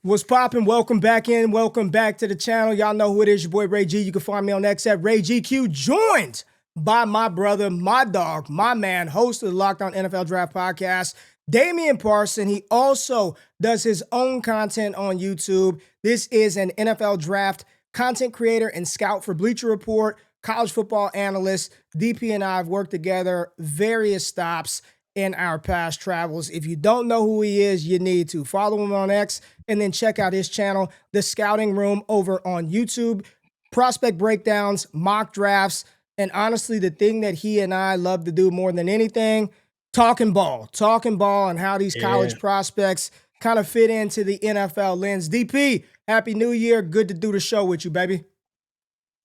What's poppin'? Welcome back in. Welcome back to the channel. Y'all know who it is, your boy Ray G. You can find me on X at Ray GQ, joined by my brother, my dog, my man, host of the Locked On NFL Draft Podcast, Damian Parson. He also does his own content on YouTube. This is an NFL draft content creator and scout for Bleacher Report, college football analyst. DP and I have worked together various stops in our past travels. If you don't know who he is, you need to follow him on X and then check out his channel, The Scouting Room, over on YouTube. Prospect breakdowns, mock drafts, and honestly, the thing that he and I love to do more than anything, talking ball and how these college prospects kind of fit into the NFL lens. DP, Happy New Year. Good to do the show with you, baby.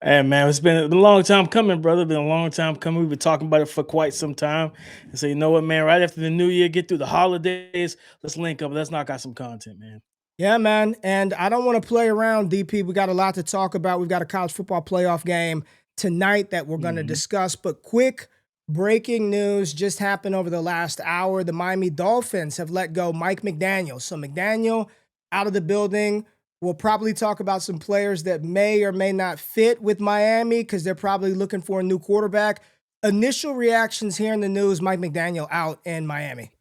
Hey, man, it's been a long time coming, brother. Been a long time coming. We've been talking about it for quite some time. And so, you know what, man? Right after the new year, get through the holidays, let's link up. Let's knock out some content, man. Yeah, man. And I don't want to play around, DP. We got a lot to talk about. We've got a college football playoff game tonight that we're going to discuss. But quick breaking news just happened over the last hour. The Miami Dolphins have let go Mike McDaniel. So McDaniel out of the building. We'll probably talk about some players that may or may not fit with Miami because they're probably looking for a new quarterback. Initial reactions here in the news, Mike McDaniel out in Miami.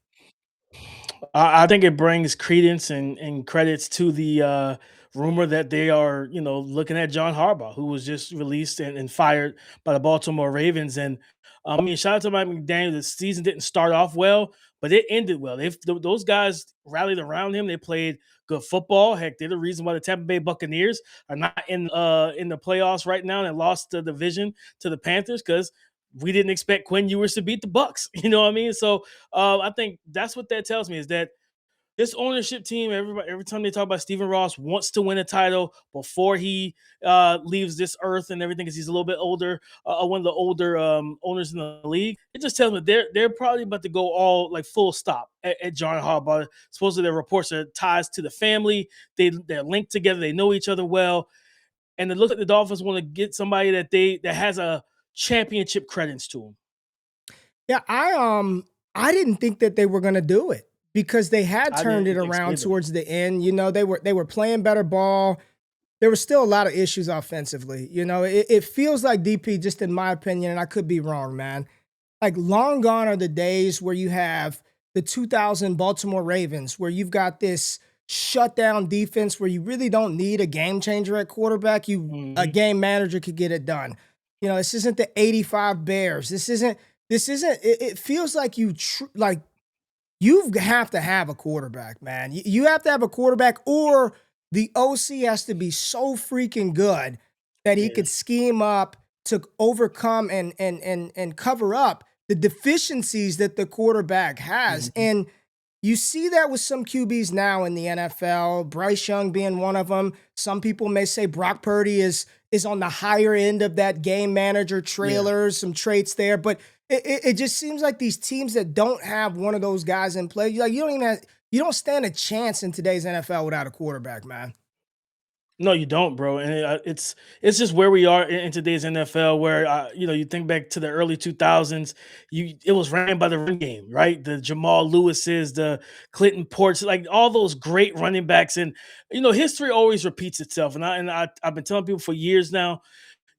I think it brings credence and credits to the rumor that they are, looking at John Harbaugh, who was just released and fired by the Baltimore Ravens. And I mean, shout out to Mike McDaniel. The season didn't start off well, but it ended well. Those guys rallied around him. They played good football. Heck, they're the reason why the Tampa Bay Buccaneers are not in the playoffs right now and lost the division to the Panthers because we didn't expect Quinn Ewers to beat the Bucks. You know what I mean? So I think that's what that tells me is that this ownership team, every time they talk about Stephen Ross, wants to win a title before he leaves this earth and everything, because he's a little bit older, one of the older owners in the league. It just tells me they're probably about to go all like full stop at John Harbaugh. Supposedly their reports are ties to the family. They're linked together. They know each other well, and it looks like the Dolphins want to get somebody that has a championship credence to him. Yeah, I didn't think that they were going to do it because they had turned it around towards the end. You know, they were playing better ball. There were still a lot of issues offensively. You know, it feels like, DP, just in my opinion, and I could be wrong, man, like long gone are the days where you have the 2000 Baltimore Ravens, where you've got this shutdown defense where you really don't need a game changer at quarterback. A game manager could get it done. You know, this isn't the 85 Bears. This isn't, it feels like you have to have a quarterback, man. You have to have a quarterback, or the OC has to be so freaking good that he could scheme up to overcome and cover up the deficiencies that the quarterback has. And you see that with some QBs now in the NFL, Bryce Young being one of them. Some people may say Brock Purdy is on the higher end of that game manager trailer, some traits there. But it just seems like these teams that don't have one of those guys in play, you don't stand a chance in today's NFL without a quarterback, man. No, you don't, bro. And it's just where we are in today's NFL, where you think back to the early 2000s, it was ran by the run game, right? The Jamal Lewis's, the Clinton Ports, like all those great running backs, and history always repeats itself. And I've been telling people for years now.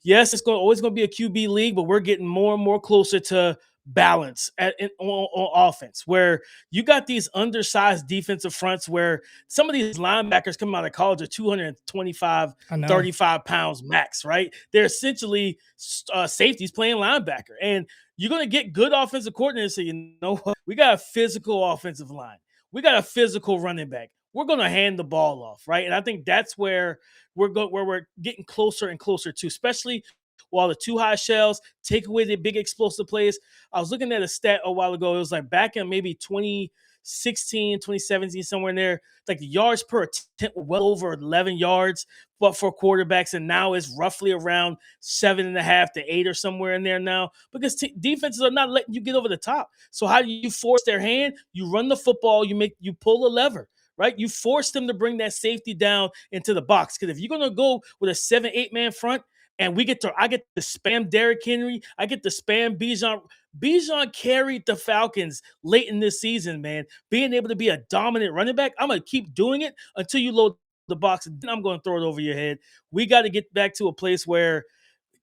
Yes, it's always going to be a QB league, but we're getting more and more closer to balance on offense, where you got these undersized defensive fronts where some of these linebackers coming out of college are 225, 35 pounds max, right? They're essentially safeties playing linebacker. And you're going to get good offensive coordinators. So you know what? We got a physical offensive line. We got a physical running back. We're going to hand the ball off, right? And I think that's where we're getting closer and closer to, especially while the two high shells take away the big explosive plays. I was looking at a stat a while ago. It was like back in maybe 2016, 2017, somewhere in there, like the yards per attempt were well over 11 yards, but for quarterbacks, and now it's roughly around 7.5 to 8 or somewhere in there now, because defenses are not letting you get over the top. So how do you force their hand? You run the football, you pull a lever. Right? You force them to bring that safety down into the box. Because if you're going to go with a 7-8 man front, and I get to spam Derrick Henry, I get to spam Bijan. Bijan carried the Falcons late in this season, man. Being able to be a dominant running back, I'm going to keep doing it until you load the box, and then I'm going to throw it over your head. We got to get back to a place where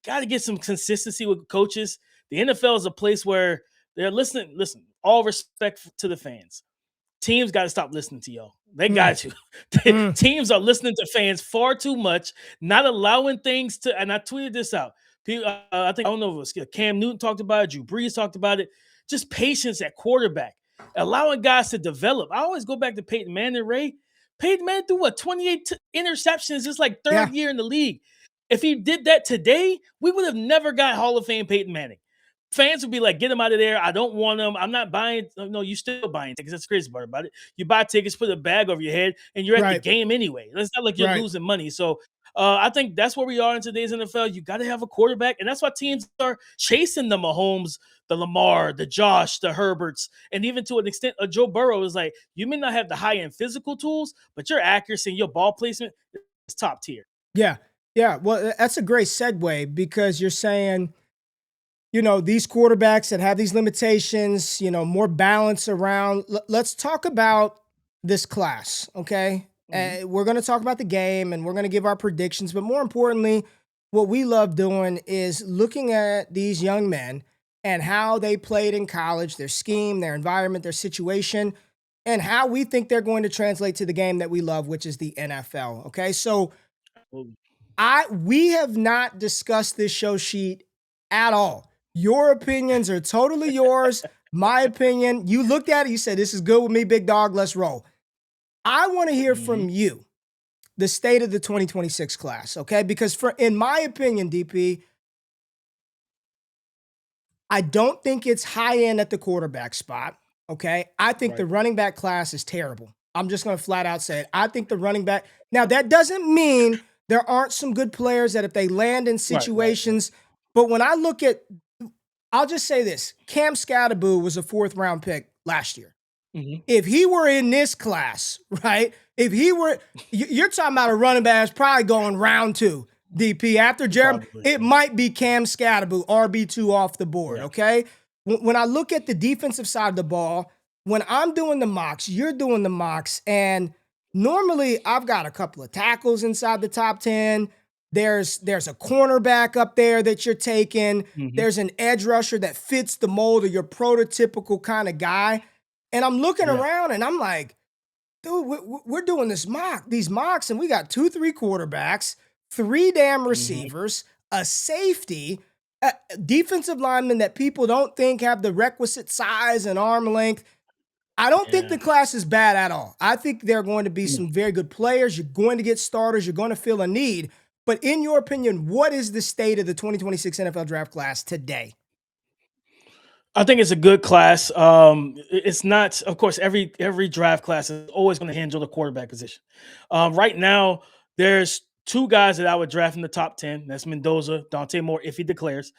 got to get some consistency with coaches. The NFL is a place where they're listening. Listen, all respect to the fans. Teams got to stop listening to y'all. They Mm, got to. mm. Teams are listening to fans far too much, not allowing things to. And I tweeted this out. I think I don't know if it was Cam Newton talked about it, Drew Brees talked about it. Just patience at quarterback, allowing guys to develop. I always go back to Peyton Manning. Ray Peyton Manning threw what 28 interceptions. It's like Yeah, third year in the league. If he did that today, we would have never got Hall of Fame Peyton Manning. Fans would be like, get him out of there. I don't want him. I'm not buying. No, you still buying tickets. That's the crazy part about it. You buy tickets, put a bag over your head, and you're at the right, game anyway. It's not like you're right. losing money. So I think that's where we are in today's NFL. You got to have a quarterback, and that's why teams are chasing the Mahomes, the Lamar, the Josh, the Herberts, and even to an extent, a Joe Burrow is like, you may not have the high-end physical tools, but your accuracy and your ball placement is top tier. Yeah, yeah. Well, that's a great segue because you're saying, these quarterbacks that have these limitations, more balance around. Let's talk about this class, okay? Mhm. We're going to talk about the game and we're going to give our predictions, but more importantly, what we love doing is looking at these young men and how they played in college, their scheme, their environment, their situation, and how we think they're going to translate to the game that we love, which is the NFL, okay? So, Well, we have not discussed this show sheet at all. Your opinions are totally yours. My opinion, you looked at it, you said, this is good with me, big dog, let's roll. I want to hear from mhm. you the state of the 2026 class, okay? Because in my opinion, DP, I don't think it's high end at the quarterback spot. Okay. I think the Right, running back class is terrible. I'm just going to flat out say it. I think the running back. Now, that doesn't mean there aren't some good players that if they land in right. situations, but when I look at, I'll just say this Cam Scatterboo was a fourth round pick last year. Mhm. If he were in this class, right? If he were, you're talking about a running back that's probably going round two. DP after Jeremy, Probably. it might be Cam Scatterboo, RB2 off the board. Yeah. Okay. When I look at the defensive side of the ball, when I'm doing the mocks, you're doing the mocks, and normally I've got a couple of tackles inside the top 10. There's a cornerback up there that you're taking. Mhm. There's an edge rusher that fits the mold of your prototypical kind of guy. And I'm looking Yeah. around and I'm like, dude, we're doing these mocks, and we got 2, 3 quarterbacks, 3 damn Mhm. receivers, a safety, a defensive linemen that people don't think have the requisite size and arm length. I don't think Yeah. the class is bad at all. I think there are going to be No. some very good players. You're going to get starters. You're going to feel a need. But in your opinion, what is the state of the 2026 NFL draft class today? I think it's a good class. It's not, of course, every draft class is always going to hinge on the quarterback position. Right now, there's two guys that I would draft in the top 10. That's Mendoza, Dante Moore, if he declares.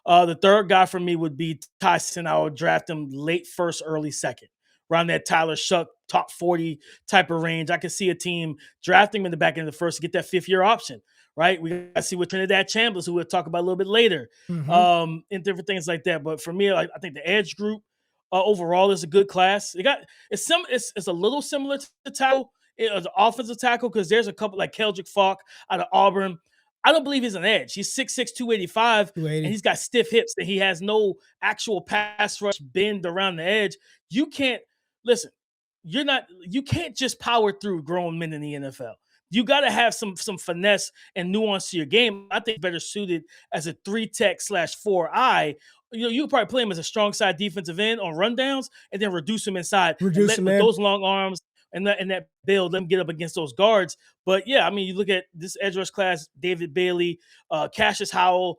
The third guy for me would be Tyson. I would draft him late first, early second, around that Tyler Shuck top 40 type of range. I could see a team drafting him in the back end of the first to get that fifth year option, right? We got to see with Trinidad Chambliss, who we'll talk about a little bit later, Mm-hmm. and different things like that. But for me, I think the edge group overall is a good class. It's a little similar to tackle, the offensive tackle, because there's a couple like Keldrick Falk out of Auburn. I don't believe he's an edge. He's 6'6", 285, and 280. he's got stiff hips, and he has no actual pass rush bend around the edge. You can't listen. You can't just power through grown men in the NFL. You got to have some finesse and nuance to your game. I think better suited as a 3 tech/4 eye. You could probably play him as a strong side defensive end on rundowns, and then reduce him inside and Reduce let them with in. those long arms and that build, let him get up against those guards. But yeah, I mean, you look at this edge rush class: David Bailey, Cassius Howell.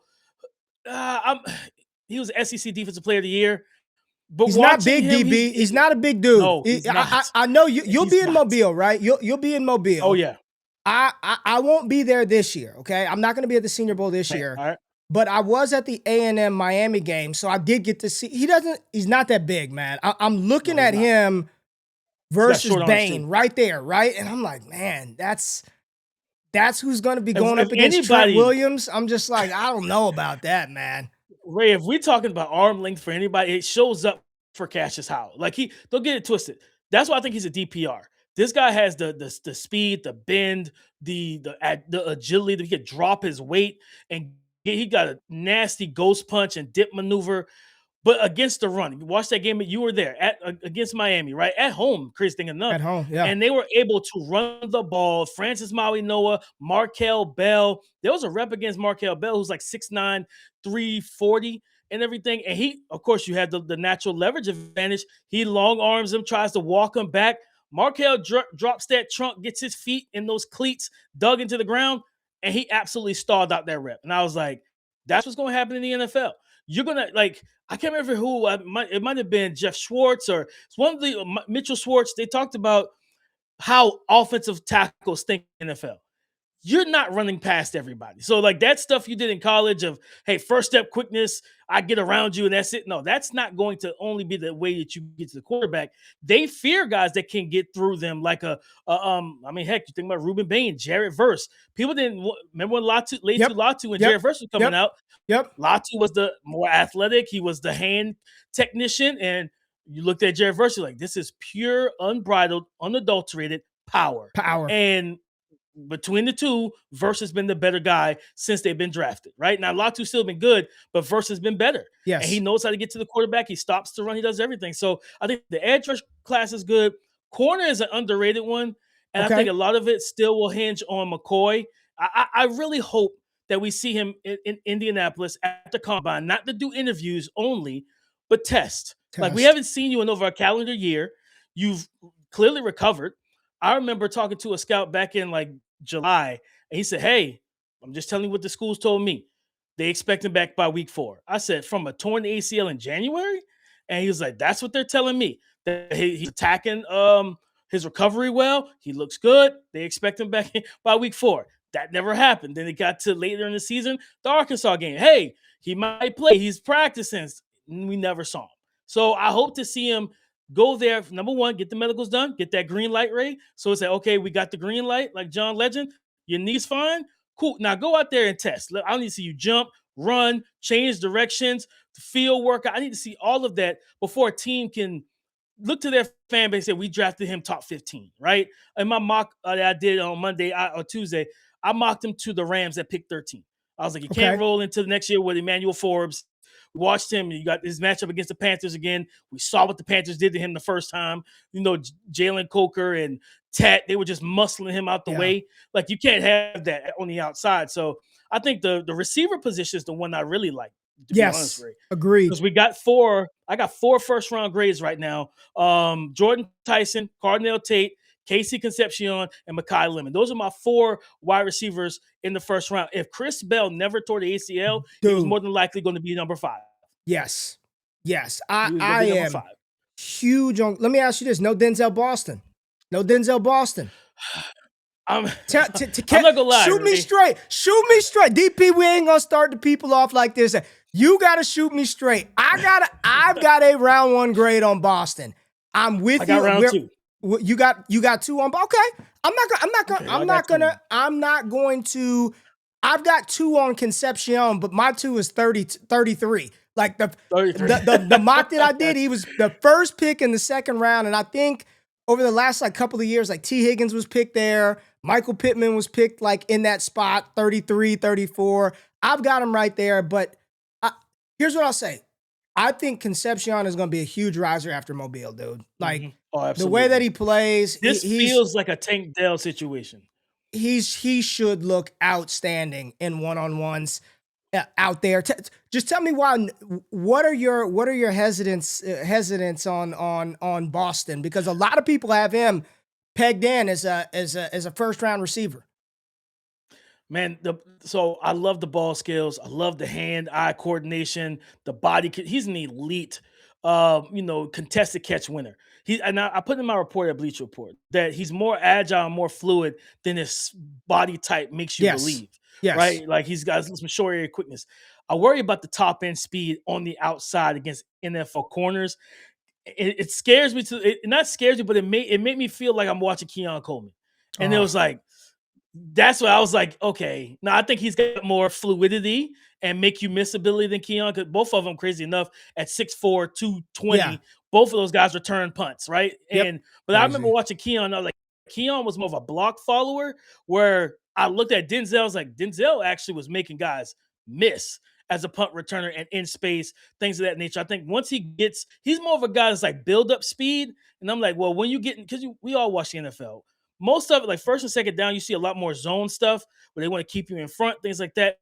I'm He was SEC Defensive Player of the Year. But He's not watching big, him, DB. He's not a big dude. no, he's I not. know you'll He's be in not. Mobile, right? You'll be in Oh Mobile. yeah. I won't be there this year. Okay, I'm not going to be at the Senior Bowl this Right. year. All right. But I was at the A&M Miami game, so I did get to see. He's not that big, man. I'm No, looking he's at not. him He's got versus short arms too. Bain right there, right? And I'm like, man, that's who's going to be If going if up against Trent anybody, Williams. I'm just like, I don't know about that, man. Ray, if we're talking about arm length for anybody, it shows up for Cassius Howell. Like don't get it twisted. That's why I think he's a DPR. This guy has the speed, the bend, the agility that he could drop his weight and he got a nasty ghost punch and dip maneuver. But against the run, you watched that game. You were there against Miami, right? At home, crazy thing enough. At home, yeah. And they were able to run the ball. Francis Maui Noah, Markel Bell. There was a rep against Markel Bell who's like 6'9", 340 and everything. And he, of course, you had the natural leverage advantage. He long arms him, tries to walk him back. Markel drops that trunk, gets his feet in those cleats, dug into the ground, and he absolutely stalled out that rep. And I was like, that's what's going to happen in the NFL. You're going to, like, I can't remember who, it might have been Jeff Schwartz or it's one of the Mitchell Schwartz. They talked about how offensive tackles think in NFL. You're not running past everybody. So like that stuff you did in college of, hey, first step quickness, I get around you and that's it. No, that's not going to only be the way that you get to the quarterback. They fear guys that can get through them like heck, you think about Reuben Bain, Jared Verse. People didn't remember when Latu and Jared Verse was coming out. Yep. Latu was the more athletic. He was the hand technician. And you looked at Jared Verse, you're like, this is pure, unbridled, unadulterated power. And between the two, Verse has been the better guy since they've been drafted, right? Now, Latu's still been good, but Verse has been better. Yes. And he knows how to get to the quarterback. He stops to run. He does everything. So I think the edge rush class is good. Corner is an underrated one. And I think a lot of it still will hinge on McCoy. I really hope that we see him in Indianapolis at the combine, not to do interviews only, but test. Like, we haven't seen you in over a calendar year. You've clearly recovered. I remember talking to a scout back in like July, and he said, hey, I'm just telling you what the schools told me. They expect him back by week 4. I said, from a torn ACL in January? And he was like, that's what they're telling me. That he's attacking his recovery well. He looks good. They expect him back by week 4. That never happened. Then it got to later in the season, the Arkansas game. Hey, he might play. He's practicing. We never saw him. So I hope to see him go there. Number one, get the medicals done, get that green light, Ray. So it's like, okay, we got the green light, like John Legend. Your knee's fine. Cool. Now go out there and test. I need to see you jump, run, change directions, field workout. I need to see all of that before a team can look to their fan base and say, we drafted him top 15, right? In my mock that I did on Monday or Tuesday, I mocked him to the Rams at pick 13. I was like, you can't roll into the next year with Emmanuel Forbes. We watched him. You got his matchup against the Panthers again. We saw what the Panthers did to him the first time. You know, Jalen Coker and Tat, they were just muscling him out the way. Like, you can't have that on the outside. So I think the receiver position is the one I really like, to be honest, Ray. Agreed. Because I got 4 first-round grades right now. Jordan Tyson, Cardinal Tate, Casey Concepcion, and Mekhi Lemon. Those are my 4 wide receivers in the first round. If Chris Bell never tore the ACL, he was more than likely going to be number 5. Yes. I am huge on. Let me ask you this: no Denzel Boston. I'm not gonna lie. Shoot me straight. DP, we ain't gonna start the people off like this. You gotta shoot me straight. I've got a round 1 grade on Boston. I'm with you. I got round 2. You got 2 on. Okay. I'm not going to. I've got 2 on Concepcion, but my 2 is 33. Like the mock that I did, he was the first pick in the second round. And I think over the last couple of years, like T. Higgins was picked there. Michael Pittman was picked like in that spot, 33, 34. I've got him right there. But here's what I'll say. I think Concepcion is going to be a huge riser after Mobile, dude. Like the way that he plays. This feels like a Tank Dell situation. He should look outstanding in one-on-ones out there. Just tell me why. What are your hesitance on Boston? Because a lot of people have him pegged in as a first-round receiver. Man, so I love the ball skills. I love the hand-eye coordination, the body. He's an elite, contested catch winner. I put in my report at Bleacher Report that he's more agile and more fluid than his body type makes you believe. Yes. Right? Like, he's got some short area quickness. I worry about the top end speed on the outside against NFL corners. It scares me it not scares me, but it made me feel like I'm watching Keon Coleman. And it was like, that's what I was like, okay. Now I think he's got more fluidity and make you miss ability than Keon, because both of them, crazy enough, at 6'4", 220, both of those guys return punts, right? But I remember watching Keon, I was like, Keyon was more of a block follower, where I looked at Denzel, I was like, Denzel actually was making guys miss as a punt returner and in space, things of that nature. I think once he's more of a guy that's like build up speed. And I'm like, well, when you get, because we all watch the NFL, most of it, like first and second down, you see a lot more zone stuff where they want to keep you in front, things like that.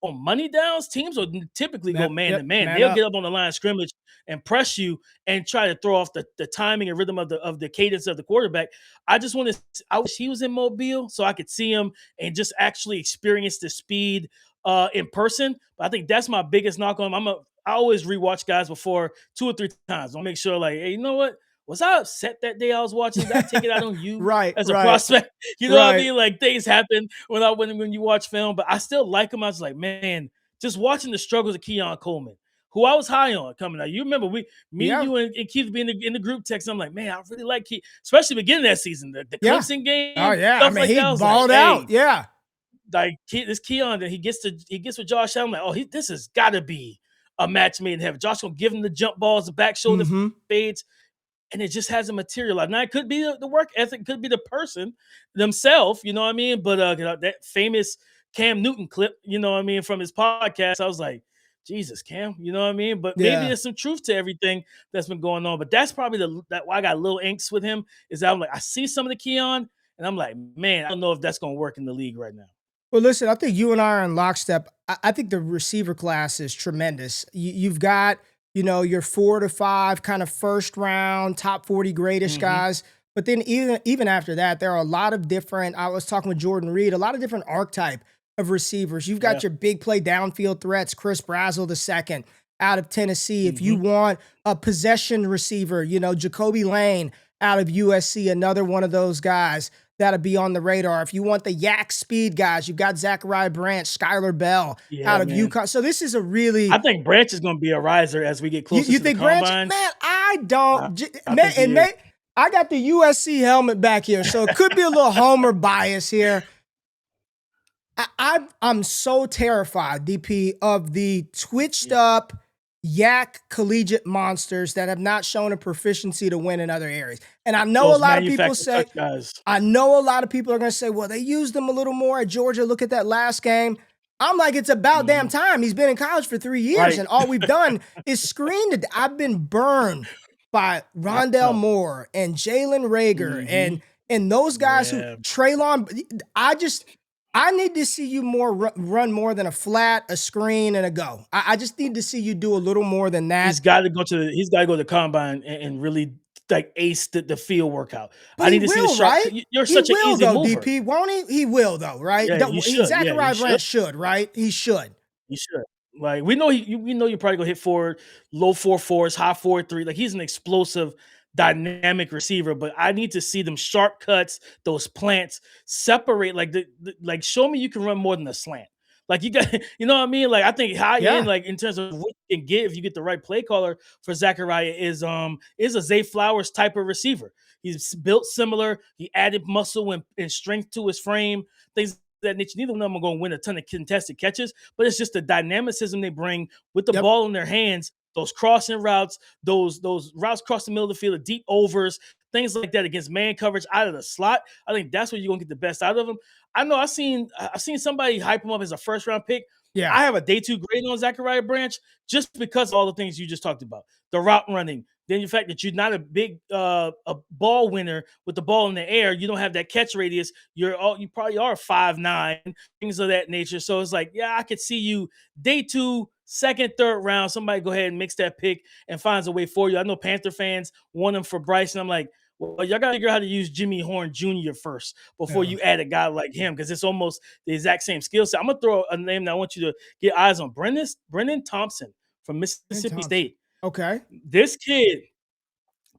On money downs, teams will typically go man to man. Man They'll up. get up on the line of scrimmage and press you and try to throw off the timing and rhythm of the cadence of the quarterback. I wish he was in Mobile so I could see him and just actually experience the speed in person. But I think that's my biggest knock on him. I always rewatch guys before 2 or 3 times. I'll make sure, like, hey, you know what? Was I upset that day I was watching? Did I take it out on you Right, as a right, prospect? You know what I right. mean? Like things happen when you watch film, but I still like him. I was like, man, just watching the struggles of Keon Coleman, who I was high on coming out. You remember me, Yeah, you, and Keith being in the group text. I'm like, man, I really like Keith, especially beginning that season, the yeah. Clemson Oh game, yeah. I stuff mean, like he that. I was like, balled out. hey, Yeah. like this Keon, that he gets with Josh Allen. I'm like, this has got to be a match made in heaven. Josh gonna give him the jump balls, the back shoulder Mm-hmm. fades, and it just hasn't materialized. Now it could be the work ethic, could be the person themselves, you know what I mean? But that famous Cam Newton clip, you know what I mean, from his podcast, I was like, Jesus, Cam, you know what I mean? But maybe Yeah. there's some truth to everything that's been going on. But that's probably that why I got a little angst with him, is that I'm like, I see some of the Keon, and I'm like, man, I don't know if that's gonna work in the league right now. Well, listen, I think you and I are in lockstep. I think the receiver class is tremendous. You've got, your 4 to 5 kind of first round, top 40 greatest Mm-hmm. guys. But then even after that, there are a lot of different, I was talking with Jordan Reed, a lot of different archetype of receivers. You've Yeah. got your big play downfield threats, Chris Brazzell II out of Tennessee. If you Mm-hmm. want a possession receiver, Jacoby Lane out of USC, another one of those guys that'll be on the radar. If you want the yak speed guys, you've got Zachariah Branch, Skylar Bell Yeah, out of man. UConn. So this is a really, I think Branch is gonna be a riser as we get closer you to the think Branch? combine. Man, I I, don't. I think he is. I got the USC helmet back here, so it could be a little homer bias here. I'm so terrified, DP, of the twitched up yak collegiate monsters that have not shown a proficiency to win in other areas. And I know a Those lot of people manufactured say, touch guys. I know a lot of people are going to say, well, they used him a little more at Georgia. Look at that last game. I'm like, it's about damn Mhm. time. He's been in college for 3 years, Right. and all we've done is screened it. I've been burned by I Rondell know. Moore and Jalen Rager Mhm. and those guys who Yeah. Traylon. I need to see you run more than a flat, a screen, and a go. I just need to see you do a little more than that. He's got to go to the combine and really like ace the field workout. But I he need to see the will, sharp. right? You're He such an will, easy though, mover. DP, won't he? He will, though, right? Yeah, you should. Yeah, you Zachariah should. Branch should, right? He should. You should. Like we know we know you're probably gonna hit forward, low 4.4s, high 4.3. Like he's an explosive, dynamic receiver. But I need to see them sharp cuts, those plants separate. Like like show me you can run more than a slant. Like you got, you know what I mean? Like I think high end, Yeah. like in terms of what you can get if you get the right play caller for Zachariah is a Zay Flowers type of receiver. He's built similar. He added muscle and strength to his frame. Things that nature. Neither of them are going to win a ton of contested catches, but it's just the dynamicism they bring with the Yep. ball in their hands, those crossing routes, those routes across the middle of the field, the deep overs, things like that against man coverage out of the slot. I think that's where you're going to get the best out of them. I know I've seen somebody hype him up as a first round pick. Yeah. I have a day 2 grade on Zachariah Branch just because of all the things you just talked about. The route running, then the fact that you're not a big a ball winner with the ball in the air, you don't have that catch radius. You probably are 5'9", things of that nature. So it's like, yeah, I could see you day 2, second, third round. Somebody go ahead and mix that pick and finds a way for you. I know Panther fans want him for Bryce, and I'm like, well, y'all got to figure out how to use Jimmy Horn Jr. first before Yeah. you add a guy like him, because it's almost the exact same skill set. I'm gonna throw a name that I want you to get eyes on: Brendan Thompson from Mississippi State. Okay. This kid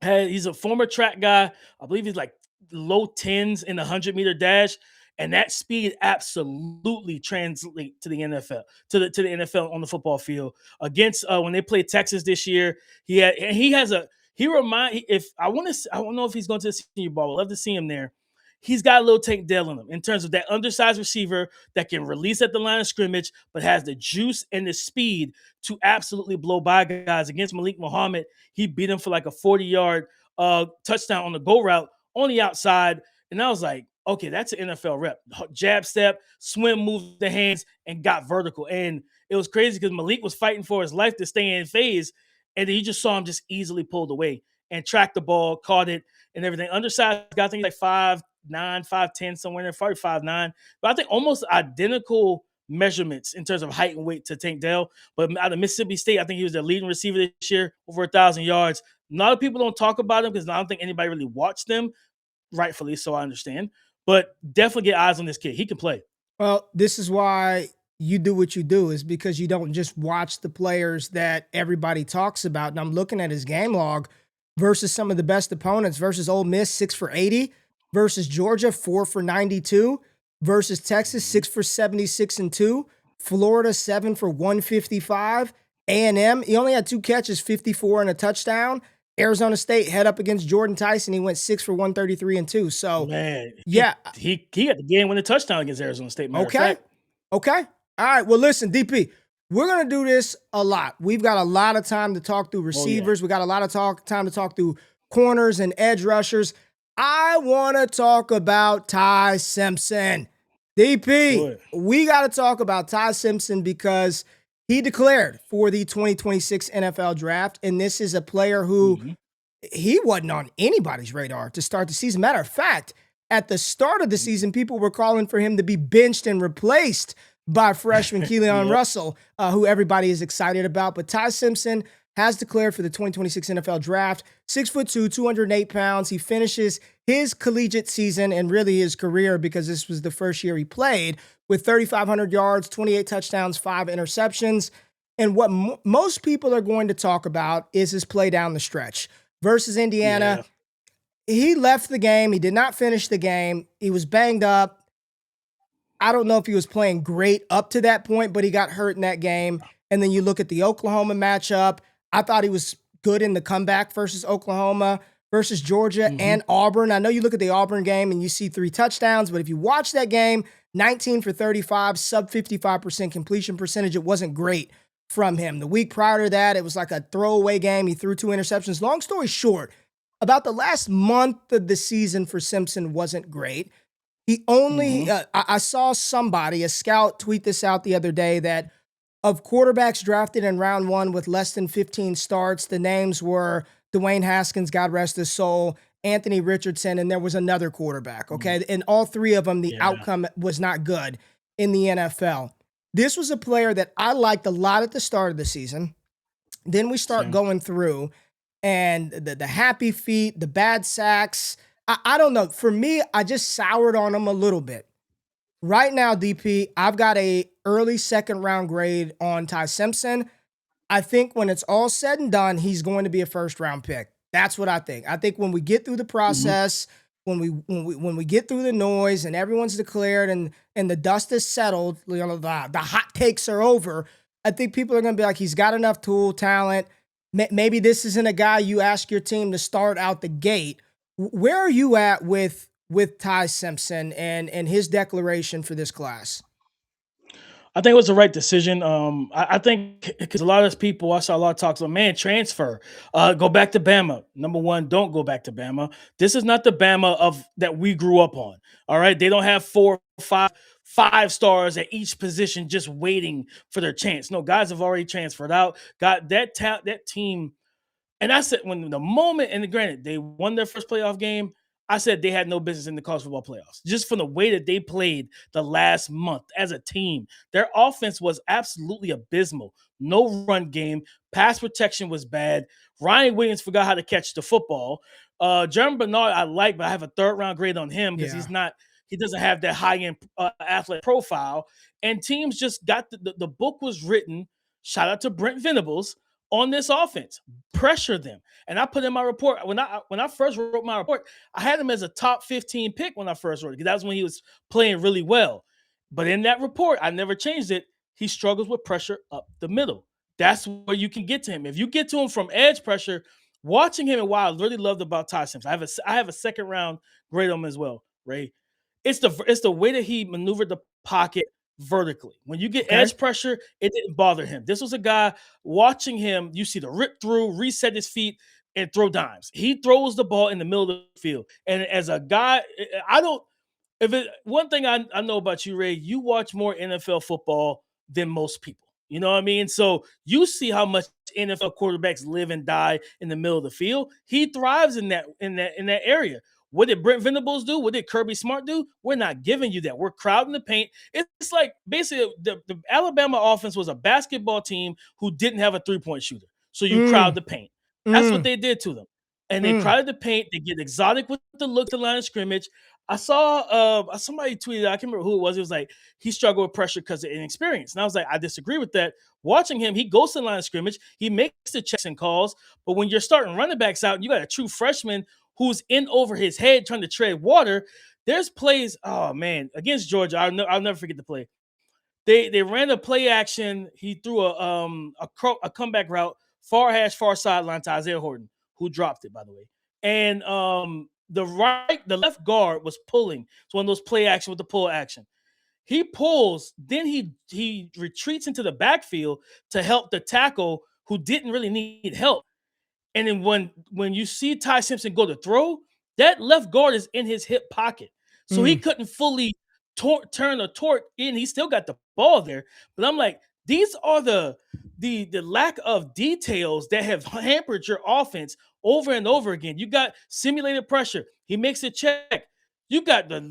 he's a former track guy. I believe he's like low 10s in the 100-meter dash. And that speed absolutely translate to the NFL, to the NFL on the football field. Against when they played Texas this year, I don't know if he's going to the Senior Bowl. I'd love to see him there. He's got a little Tank Dell in him in terms of that undersized receiver that can release at the line of scrimmage, but has the juice and the speed to absolutely blow by guys. Against Malik Muhammad, he beat him for like a 40-yard touchdown on the go route on the outside. And I was like, okay, that's an NFL rep. Jab step, swim, move the hands, and got vertical. And it was crazy because Malik was fighting for his life to stay in phase. And then you just saw him just easily pulled away and tracked the ball, caught it, and everything. Undersized guy, I think he's like 5'9, 5'10, somewhere in there, probably 5'9. But I think almost identical measurements in terms of height and weight to Tank Dell. But out of Mississippi State, I think he was the leading receiver this year, over 1,000 yards. A lot of people don't talk about him because I don't think anybody really watched them, rightfully so, I understand. But definitely get eyes on this kid. He can play. Well, this is why you do what you do, is because you don't just watch the players that everybody talks about. And I'm looking at his game log versus some of the best opponents, versus Ole Miss, 6 for 80, versus Georgia, 4 for 92, versus Texas, 6 for 76 and 2, Florida, 7 for 155, A&M, he only had 2 catches, 54 and a touchdown. Arizona State head up against Jordan Tyson, he went 6 for 133 and 2. So, Man, yeah. he had the game winning touchdown against Arizona State. Okay. Okay. All right. Well, listen, DP, we're going to do this a lot. We've got a lot of time to talk through receivers. We got a lot of time to talk through corners and edge rushers. I want to talk about Ty Simpson. DP, we got to talk about Ty Simpson because he declared for the 2026 NFL draft, and this is a player who he wasn't on anybody's radar to start the season. Matter of fact, at the start of the season, people were calling for him to be benched and replaced by freshman Keelan Russell, who everybody is excited about. But Ty Simpson has declared for the 2026 NFL draft, 6'2", 208 pounds. He finishes his collegiate season and really his career, because this was the first year he played, with 3,500 yards, 28 touchdowns, 5 interceptions. And what most people are going to talk about is his play down the stretch versus Indiana. He left the game. He did not finish the game. He was banged up. I don't know if he was playing great up to that point, but he got hurt in that game. And then you look at the Oklahoma matchup. I thought he was good in the comeback versus Oklahoma, versus Georgia and Auburn. I know you look at the Auburn game and you see 3 touchdowns, but if you watch that game, 19 for 35, sub 55% completion percentage. It wasn't great from him. The week prior to that, it was like a throwaway game. He threw 2 interceptions. Long story short, about the last month of the season for Simpson wasn't great. He only, I saw somebody, a scout, tweet this out the other day, that of quarterbacks drafted in round 1 with less than 15 starts, the names were Dwayne Haskins, God rest his soul, Anthony Richardson, and there was another quarterback, okay? And all 3 of them, the outcome was not good in the NFL. This was a player that I liked a lot at the start of the season. Then we start going through, and the happy feet, the bad sacks, I don't know. For me, I just soured on him a little bit. Right now, DP, I've got a early 2nd round grade on Ty Simpson. I think when it's all said and done, he's going to be a 1st round pick. That's what I think. I think when we get through the process, when we get through the noise and everyone's declared and the dust is settled, you know, the hot takes are over, I think people are going to be like, he's got enough tool, talent. Maybe this isn't a guy you ask your team to start out the gate. Where are you at with Ty Simpson and his declaration for this class? I think it was the right decision. I think because a lot of people, I saw a lot of talks about, man, transfer, go back to Bama. Number one, don't go back to Bama. This is not the Bama of that we grew up on. All right, they don't have 4 or 5 stars at each position just waiting for their chance. No, guys have already transferred out. Got that team. And I said, when the moment, and granted, they won their first playoff game, I said they had no business in the college football playoffs, just from the way that they played the last month as a team. Their offense was absolutely abysmal. No run game. Pass protection was bad. Ryan Williams forgot how to catch the football. Jeremy Bernard, I like, but I have a 3rd round grade on him because he doesn't have that high-end athletic profile. And teams just got, the book was written, shout out to Brent Venables, on this offense. Pressure them. And I put in my report, when I first wrote my report, I had him as a top 15 pick when I first wrote it, because that was when he was playing really well. But in that report, I never changed it. He struggles with pressure up the middle. That's where you can get to him. If you get to him from edge pressure, watching him, and why I really loved about Ty Simpson, I have a 2nd round grade on him as well, Ray. It's the way that he maneuvered the pocket vertically. When you get edge pressure, it didn't bother him. This was a guy, watching him, you see the rip through, reset his feet, and throw dimes. He throws the ball in the middle of the field. And as a guy, I don't. If it one thing I know about you, Ray, you watch more NFL football than most people. You know what I mean? So you see how much NFL quarterbacks live and die in the middle of the field. He thrives in that area. What did Brent Venables do? What did Kirby Smart do? We're not giving you that. We're crowding the paint. It's like basically the Alabama offense was a basketball team who didn't have a three-point shooter. So you crowd Mm, the paint. That's what mm, they did to them. And they mm. crowded the paint. They get exotic with the look, the line of scrimmage. I saw somebody tweeted, I can't remember who it was. It was like he struggled with pressure because of inexperience. And I was like, I disagree with that. Watching him, he goes to the line of scrimmage, he makes the checks and calls. But when you're starting running backs out, and you got a true freshman who's in over his head trying to tread water. There's plays, oh man, against Georgia, I'll never forget the play. They ran a play action. He threw a comeback route, far hash, far sideline to Isaiah Horton, who dropped it, by the way. And the left guard was pulling. It's one of those play action with the pull action. He pulls, then he retreats into the backfield to help the tackle who didn't really need help. And then when you see Ty Simpson go to throw, that left guard is in his hip pocket. So he Mm. couldn't fully turn or torque in. He still got the ball there. But I'm like, these are the lack of details that have hampered your offense over and over again. You got simulated pressure. He makes a check. You got the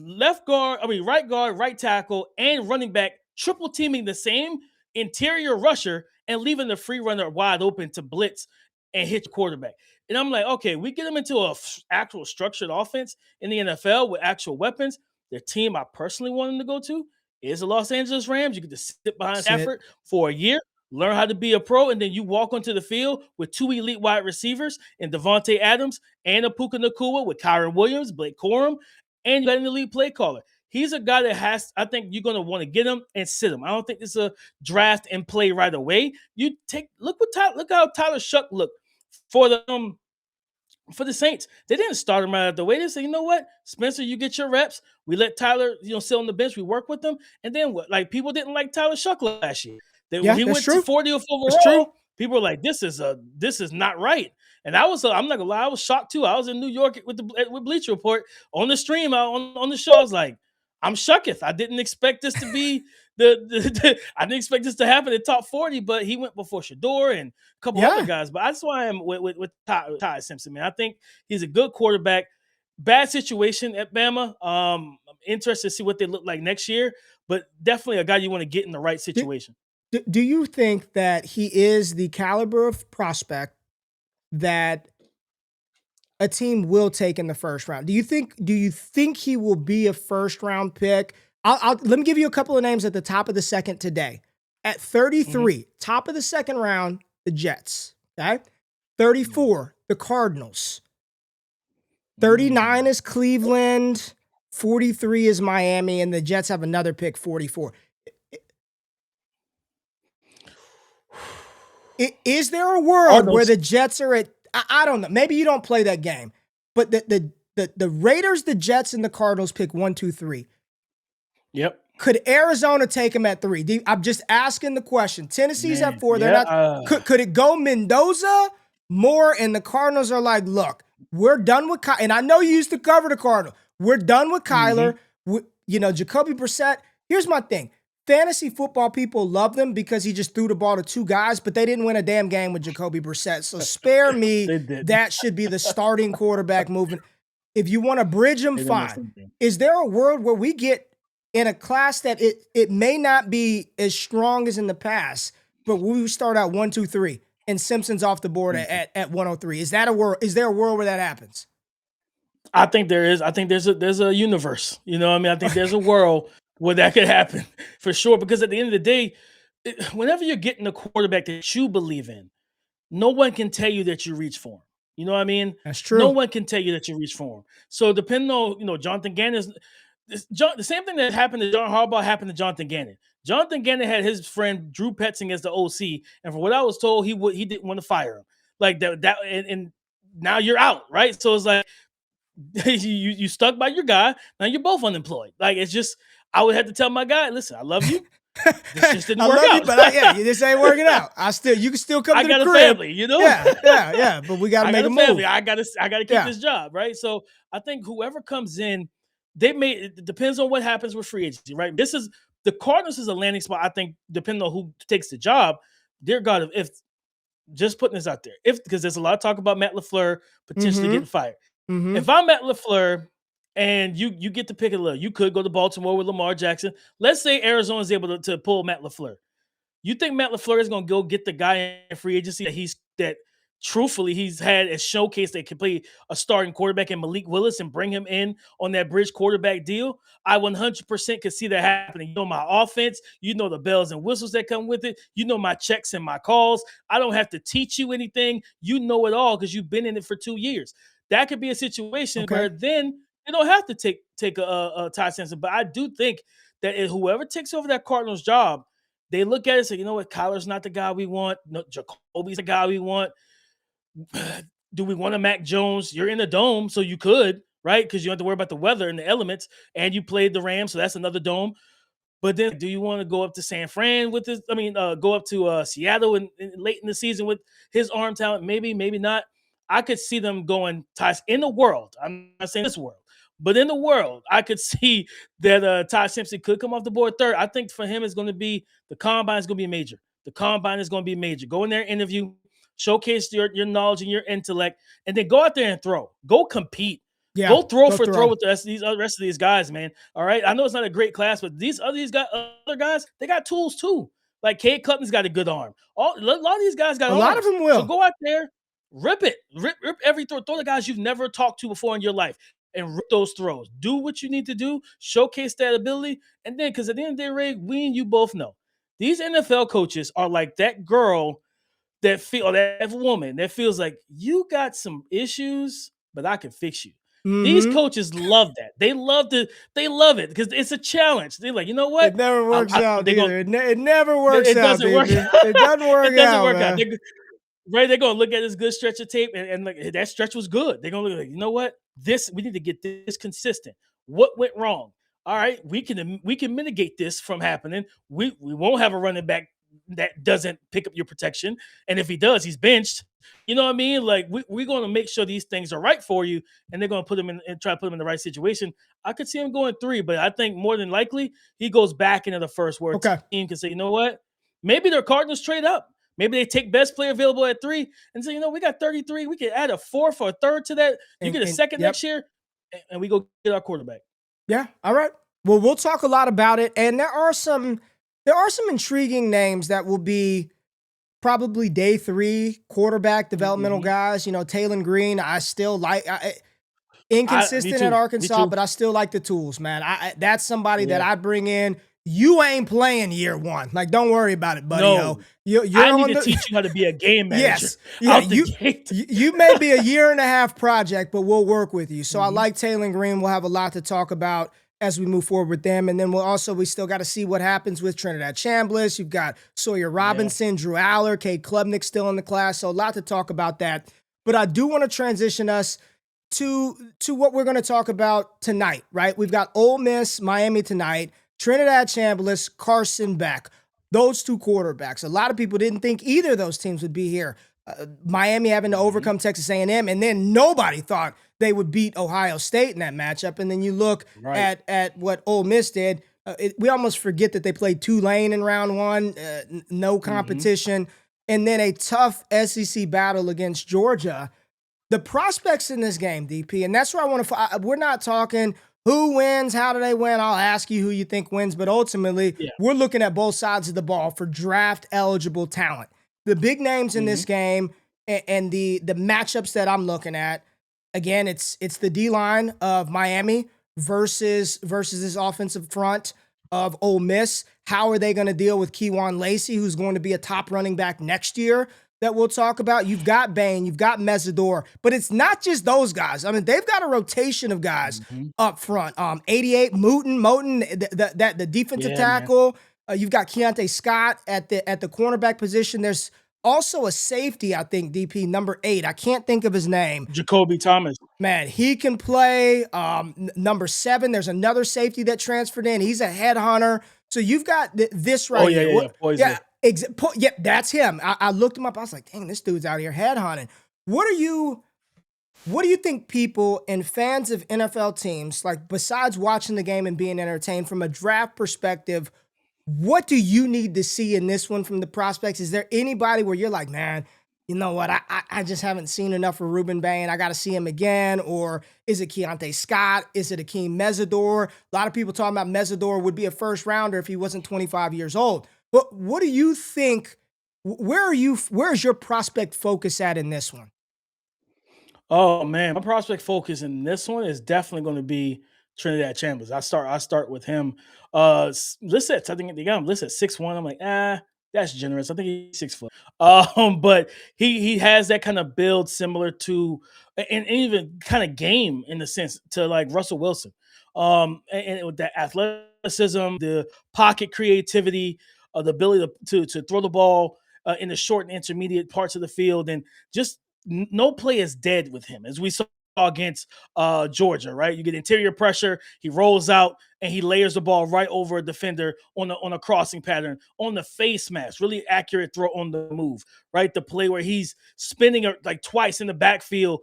right guard, right tackle, and running back triple teaming the same interior rusher and leaving the free runner wide open to blitz and hit your quarterback. And I'm like, okay, we get them into a actual structured offense in the NFL with actual weapons. The team I personally want them to go to is the Los Angeles Rams. You get to sit behind Sit. Stafford for a year, learn how to be a pro, and then you walk onto the field with two elite wide receivers and Devontae Adams and Puka Nacua with Kyron Williams, Blake Corum, and you got an elite play caller. He's a guy that I think you're going to want to get him and sit him. I don't think this is a draft and play right away. Look how Tyler Shuck looked for the Saints. They didn't start him right out the way. They said, you know what, Spencer, you get your reps. We let Tyler, sit on the bench. We work with him. And then what? Like, people didn't like Tyler Shuck last year. When Yeah, he that's went to true. 40th That's true. overall, people were like, this is not right. And I'm not gonna lie, I was shocked too. I was in New York with Bleacher Report on the stream on the show. I was like, I'm shooketh. I didn't expect this to be I didn't expect this to happen in top 40, but he went before Shador and a couple other Yeah. guys. But that's why I'm with Ty Simpson, man. I think he's a good quarterback. Bad situation at Bama. I'm interested to see what they look like next year, but definitely a guy you want to get in the right situation. Do you think that he is the caliber of prospect that a team will take in the first round? Do you think he will be a first round pick? Let me give you a couple of names at the top of the second today. At 33, top of the second round, the Jets. Okay. 34, the Cardinals. 39 is Cleveland. 43 is Miami, and the Jets have another pick, 44. Is there a world where the Jets are at, I don't know, maybe you don't play that game, but the Raiders, the Jets, and the Cardinals pick 1, 2, 3. Yep. Could Arizona take him at 3? I'm just asking the question. Tennessee's at 4. They're not. Could it go Mendoza more? And the Cardinals are like, look, we're done with Kyler. And I know you used to cover the Cardinals. We're done with Kyler. Jacoby Brissett. Here's my thing. Fantasy football people love them because he just threw the ball to 2 guys, but they didn't win a damn game with Jacoby Brissett. So spare me. That should be the starting quarterback movement. If you want to bridge them, fine. Is there a world where we get in a class that it may not be as strong as in the past, but we start out 1, 2, 3, and Simpson's off the board at 103? Is that a world? Is there a world where that happens? I think there is. I think there's a universe. You know what I mean? I think there's a world where that could happen for sure. Because at the end of the day, whenever you're getting a quarterback that you believe in, no one can tell you that you reach for him. You know what I mean? That's true. No one can tell you that you reach for him. So depending on, Jonathan Gannon, the same thing that happened to John Harbaugh happened to Jonathan Gannon. Jonathan Gannon had his friend Drew Petzing as the OC, and from what I was told, he didn't want to fire him. Like that, and now you're out, right? So it's like you stuck by your guy. Now you're both unemployed. Like, it's just, I would have to tell my guy, listen, I love you. This just didn't I work love you, out. but this ain't working out. You can still come I to the got a crib. family, you know? Yeah. But we got to I make got a a move. family. I gotta keep Yeah. this job, right? So I think whoever comes in, it depends on what happens with free agency, right? This is the Cardinals is a landing spot. I think depending on who takes the job. Dear God, if just putting this out there, because there's a lot of talk about Matt LaFleur potentially Mm-hmm. getting fired. Mm-hmm. If I'm Matt LaFleur and you get to pick a little, you could go to Baltimore with Lamar Jackson. Let's say Arizona is able to pull Matt LaFleur. You think Matt LaFleur is going to go get the guy in free agency that truthfully he's had a showcase that can play a starting quarterback in Malik Willis and bring him in on that bridge quarterback deal? I 100% could see that happening. You know my offense. You know the bells and whistles that come with it. You know my checks and my calls. I don't have to teach you anything. You know it all because you've been in it for 2 years. That could be a situation Okay. where then you don't have to take a Ty Simpson. But I do think that whoever takes over that Cardinals job, they look at it and say, you know what, Kyler's not the guy we want. No, Jacoby's the guy we want. Do we want a Mac Jones? You're in the dome, so you could, right? Because you don't have to worry about the weather and the elements. And you played the Rams, so that's another dome. But then, do you want to go up to San Fran with this? I mean, go up to Seattle late in the season with his arm talent? Maybe, maybe not. I could see them going ties in the world. I'm not saying this world, but in the world, I could see that Ty Simpson could come off the board third. I think for him, it's going to be the combine is going to be major. The combine is going to be major. Go in there, interview, showcase your knowledge and your intellect, and then go out there and throw. Go compete. Yeah. Go throw for throw with the rest of these guys, man. All right. I know it's not a great class, but other guys, they got tools too. Like Cade Cutton's got a good arm. A lot of these guys got A arms. lot of them will. So go out there, rip it. Rip every throw. Throw the guys you've never talked to before in your life and rip those throws. Do what you need to do. Showcase that ability. And then, because at the end of the day, Ray, we and you both know, these NFL coaches are like that girl that woman that feels like you got some issues, but I can fix you. These Mm-hmm. coaches love that. They love it because it's a challenge. They're like, you know what? It never works out either. It never works It out, doesn't work. baby. It doesn't work It doesn't out, work man. out. Right? They're gonna look at this good stretch of tape and like that stretch was good. They're gonna look like, you know what? We need to get this consistent. What went wrong? All right, we can mitigate this from happening. We won't have a running back that doesn't pick up your protection, and if he does, he's benched. You know what I mean? Like we're going to make sure these things are right for you, and they're going to put him in and try to put him in the right situation. I could see him going 3, but I think more than likely he goes back into the first where a team can say, you know what? Maybe their Cardinals trade up. Maybe they take best player available at 3 and say, you know, we got 33. We can add a 4th or a 3rd to that. You get a second next year, and we go get our quarterback. Yeah. All right. Well, we'll talk a lot about it, and there are some intriguing names that will be probably day 3 quarterback developmental guys. You know, Taylon Green, I still like. Inconsistent at Arkansas, but I still like the tools, man. That's somebody that I bring in. You ain't playing year 1. Like, don't worry about it, buddy. No. You're I need to teach you how to be a game manager. Yes. Yeah, you may be a year and a half project, but we'll work with you. So I like Taylon Green. We'll have a lot to talk about as we move forward with them. And then we still got to see what happens with Trinidad Chambliss. You've got Sawyer Robinson, Drew Aller, Cade Klubnik still in the class. So a lot to talk about that. But I do want to transition us to what we're going to talk about tonight, right? We've got Ole Miss, Miami tonight, Trinidad Chambliss, Carson Beck. Those 2 quarterbacks. A lot of people didn't think either of those teams would be here. Miami having to overcome Texas A&M, and then nobody thought they would beat Ohio State in that matchup. And then you look at what Ole Miss did. We almost forget that they played Tulane in round 1, no competition, and then a tough SEC battle against Georgia. The prospects in this game, DP, and that's where I want to. We're not talking who wins, how do they win. I'll ask you who you think wins, but ultimately, we're looking at both sides of the ball for draft eligible talent. The big names in this game and the matchups that I'm looking at. Again, it's the D-line of Miami versus this offensive front of Ole Miss. How are they going to deal with Kejuan Lacey, who's going to be a top running back next year? That we'll talk about. You've got Bain, you've got Mesidor, but it's not just those guys. I mean, they've got a rotation of guys up front. 88, Moten, the defensive tackle. You've got Keontae Scott at the cornerback position. There's also a safety, I think, DP, number 8. I can't think of his name. Jacoby Thomas. Man, he can play. Number 7, there's another safety that transferred in. He's a headhunter. So you've got this Oh right yeah, here. yeah, yeah. What? Yeah, Poison. yeah, that's him. I looked him up. I was like, dang, this dude's out here headhunting. What are you? What do you think people and fans of NFL teams, like besides watching the game and being entertained from a draft perspective, what do you need to see in this one from the prospects? Is there anybody where you're like, man, you know what? I just haven't seen enough of Ruben Bain. I got to see him again. Or is it Keontae Scott? Is it Akeem Mesidor? A lot of people talking about Mesidor would be a first rounder if he wasn't 25 years old. But what do you think? Where's your prospect focus at in this one? Oh man, my prospect focus in this one is definitely going to be Trinidad Chambliss. I start with him. Listed, I think they got him listed at 6'1". I'm like, that's generous. I think he's 6 foot. But he has that kind of build similar to and even kind of game in the sense to like Russell Wilson. And with that athleticism, the pocket creativity, the ability to throw the ball in the short and intermediate parts of the field, and just no play is dead with him, as we saw against Georgia. Right, you get interior pressure, he rolls out and he layers the ball right over a defender on a crossing pattern, on the face mask, really accurate throw on the move. Right, the play where he's spinning like twice in the backfield,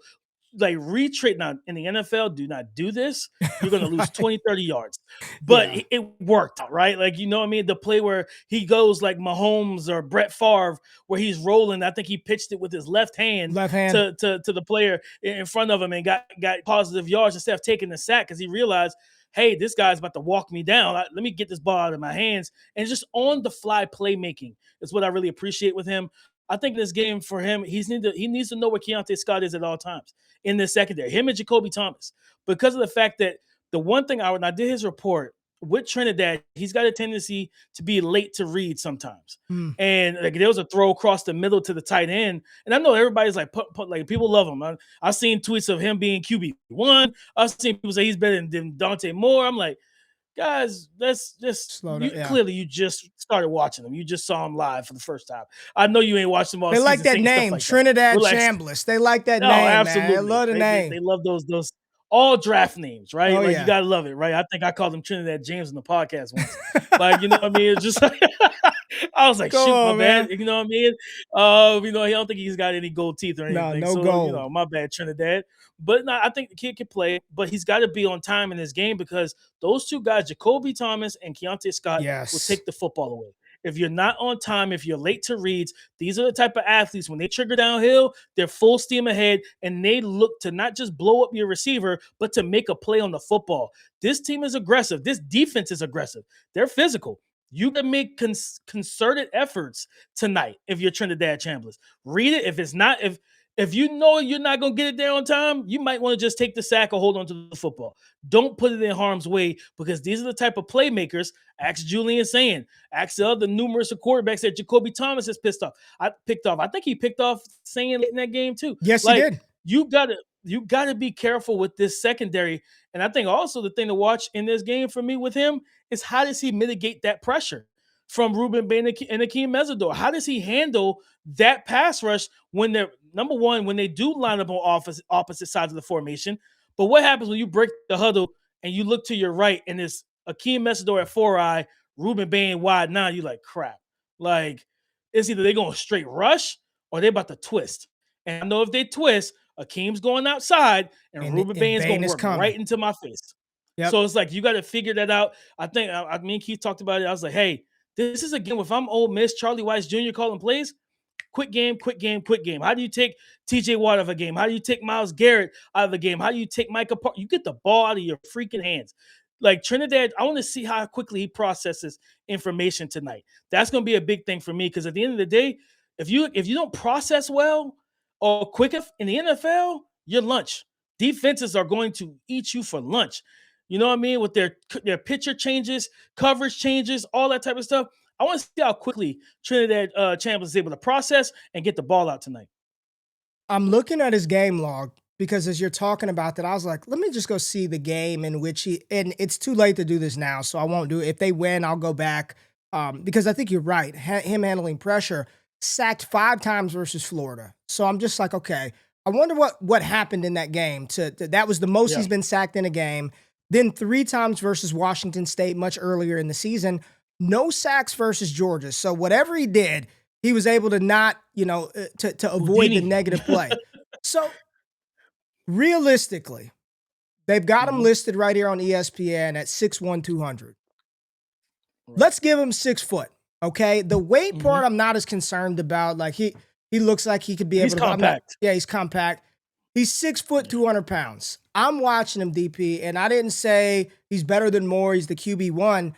like retreat. Now in the NFL, do not do this. You're going to lose Right. 20, 30 yards. But Yeah. it worked out, right? Like, you know what I mean? The play where he goes like Mahomes or Brett Favre, where he's rolling. I think he pitched it with his left hand Left hand. to the player in front of him and got positive yards instead of taking the sack because he realized, hey, this guy's about to walk me down. Let me get this ball out of my hands. And just on the fly playmaking is what I really appreciate with him. I think this game for him, he needs to know where Keontae Scott is at all times in the secondary. Him and Jacoby Thomas, because of the fact that the one thing when I did his report with Trinidad, he's got a tendency to be late to read sometimes. Hmm. And like there was a throw across the middle to the tight end, and I know everybody's like, like people love him. I've seen tweets of him being QB1. I've seen people say he's better than Dante Moore. I'm like, guys, that's just Slow down. you. Yeah. Clearly, you just started watching him. You just saw him live for the first time. I know you ain't watched him all They like season that saying stuff name, like that. Trinidad Relax. Chambliss. They like that No, name, man. I absolutely. love the They name. love those all draft names, right? Oh, Like you yeah. gotta love it, right? I think I called him Trinidad James in the podcast once. Like, you know what I mean? It's just like I was like, Come shoot, my on, bad. man. You know what I mean? I don't think he's got any gold teeth or No, anything. no So, gold. my bad, Trinidad. But no, I think the kid can play, but he's got to be on time in this game because those two guys, Jacoby Thomas and Keontae Scott, will Yes. take the football away. If you're not on time, if you're late to reads, these are the type of athletes when they trigger downhill, they're full steam ahead and they look to not just blow up your receiver, but to make a play on the football. This team is aggressive. This defense is aggressive. They're physical. You can make concerted efforts tonight if you're Trinidad Chambliss. Read it. If it's not, if you know you're not going to get it there on time, you might want to just take the sack or hold on to the football. Don't put it in harm's way because these are the type of playmakers. Ask Julian saying, ask the other numerous of quarterbacks that Jacoby Thomas has picked off. I think he picked off saying in that game too. Yes, he Like did. you gotta be careful with this secondary. And I think also the thing to watch in this game for me with him is how does he mitigate that pressure from Ruben Bain and Akeem Mesidor? How does he handle that pass rush when they're number one, when they do line up on opposite sides of the formation? But what happens when you break the huddle and you look to your right and it's Akeem Mesidor at 4-eye, Ruben Bain wide 9? You're like, crap. Like, it's either they going straight rush or they about to twist. And I know if they twist, Akeem's going outside and Ruben And Bain's going Bain to is work right coming. into my face. Yep. So it's like you got to figure that out. I think I mean Keith talked about it. I was like, hey, this is a game. If I'm Ole Miss, Charlie Weiss Jr. calling plays, quick game, quick game, quick game. How do you take TJ Watt out of a game? How do you take Myles Garrett out of a game? How do you take Micah Park? You get the ball out of your freaking hands. Like Trinidad, I want to see how quickly he processes information tonight. That's going to be a big thing for me because at the end of the day, if you don't process well or quick in the NFL, you're lunch. Defenses are going to eat you for lunch. You know what I mean? With their pitcher changes, coverage changes, all that type of stuff. I want to see how quickly Trinidad Chambliss is able to process and get the ball out tonight. I'm looking at his game log because as you're talking about that, I was like, let me just go see the game in which and it's too late to do this now, so I won't do it. If they win, I'll go back because I think you're right. Him handling pressure, sacked 5 times versus Florida. So I'm just like, okay, I wonder what happened in that game. That was the most Yeah. he's been sacked in a game. Then 3 times versus Washington State much earlier in the season. No sacks versus Georgia. So whatever he did, he was able to not, to avoid the Houdini. negative play. So realistically, they've got him Mhm. listed right here on ESPN at 6'1", 200. Right. Let's give him 6 foot. Okay. The weight Mhm. part, I'm not as concerned about. Like he looks like he could be He's able to. compact. He's compact. He's 6 foot, 200 pounds. I'm watching him, DP, and I didn't say he's better than Moore. He's the QB1.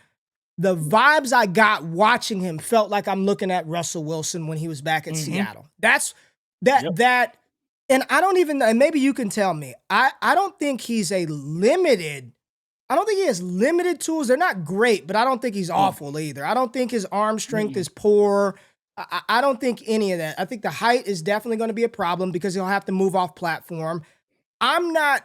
The vibes I got watching him felt like I'm looking at Russell Wilson when he was back at Seattle. That's that. And I don't even, and maybe you can tell me, I don't think he's I don't think he has limited tools. They're not great, but I don't think he's awful either. I don't think his arm strength is poor. I don't think any of that. I think the height is definitely going to be a problem because he'll have to move off platform. I'm not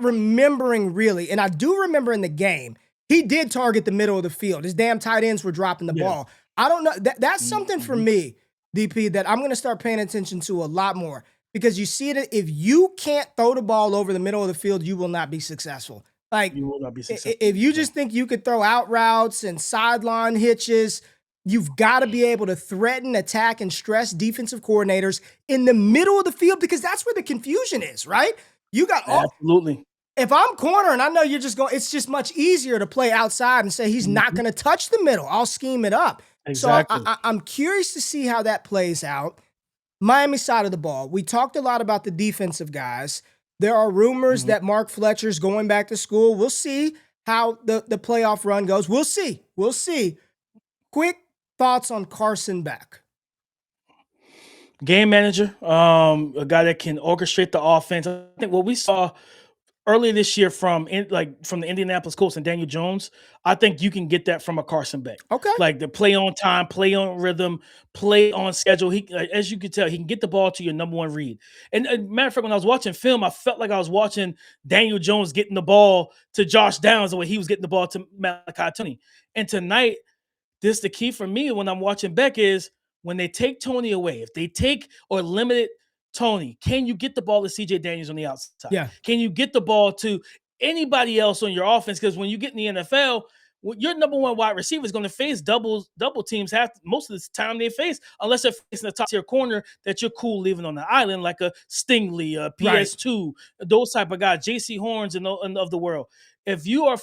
remembering really, and I do remember in the game, he did target the middle of the field. His damn tight ends were dropping the ball. I don't know. That's something for me, DP, that I'm going to start paying attention to a lot more because you see it. If you can't throw the ball over the middle of the field, you will not be successful. Like, You will not be successful. if you just think you could throw out routes and sideline hitches, you've got to be able to threaten, attack, and stress defensive coordinators in the middle of the field because that's where the confusion is, right? You got Absolutely. If I'm corner and I know you're just going, it's just much easier to play outside and say he's not going to touch the middle. I'll scheme it up. Exactly. So I'm curious to see how that plays out. Miami side of the ball. We talked a lot about the defensive guys. There are rumors that Mark Fletcher's going back to school. We'll see how the playoff run goes. We'll see. Quick thoughts on Carson Beck. Game manager, a guy that can orchestrate the offense. I think what we saw earlier this year from the Indianapolis Colts and Daniel Jones, I think you can get that from a Carson Beck. Okay. Like the play on time, play on rhythm, play on schedule. He, as you can tell, he can get the ball to your number one read. And matter of fact, when I was watching film, I felt like I was watching Daniel Jones getting the ball to Josh Downs the way he was getting the ball to Malachi Tony. And tonight, this the key for me when I'm watching Beck is when they take Tony away, if they take or limit it, Tony, can you get the ball to CJ Daniels on the outside? Yeah. Can you get the ball to anybody else on your offense? Because when you get in the NFL, your number one wide receiver is going to face double teams most of the time they face, unless they're facing a top tier corner that you're cool leaving on the island, like a Stingley, a PS2, those type of guys, JC Horns and of the world. If your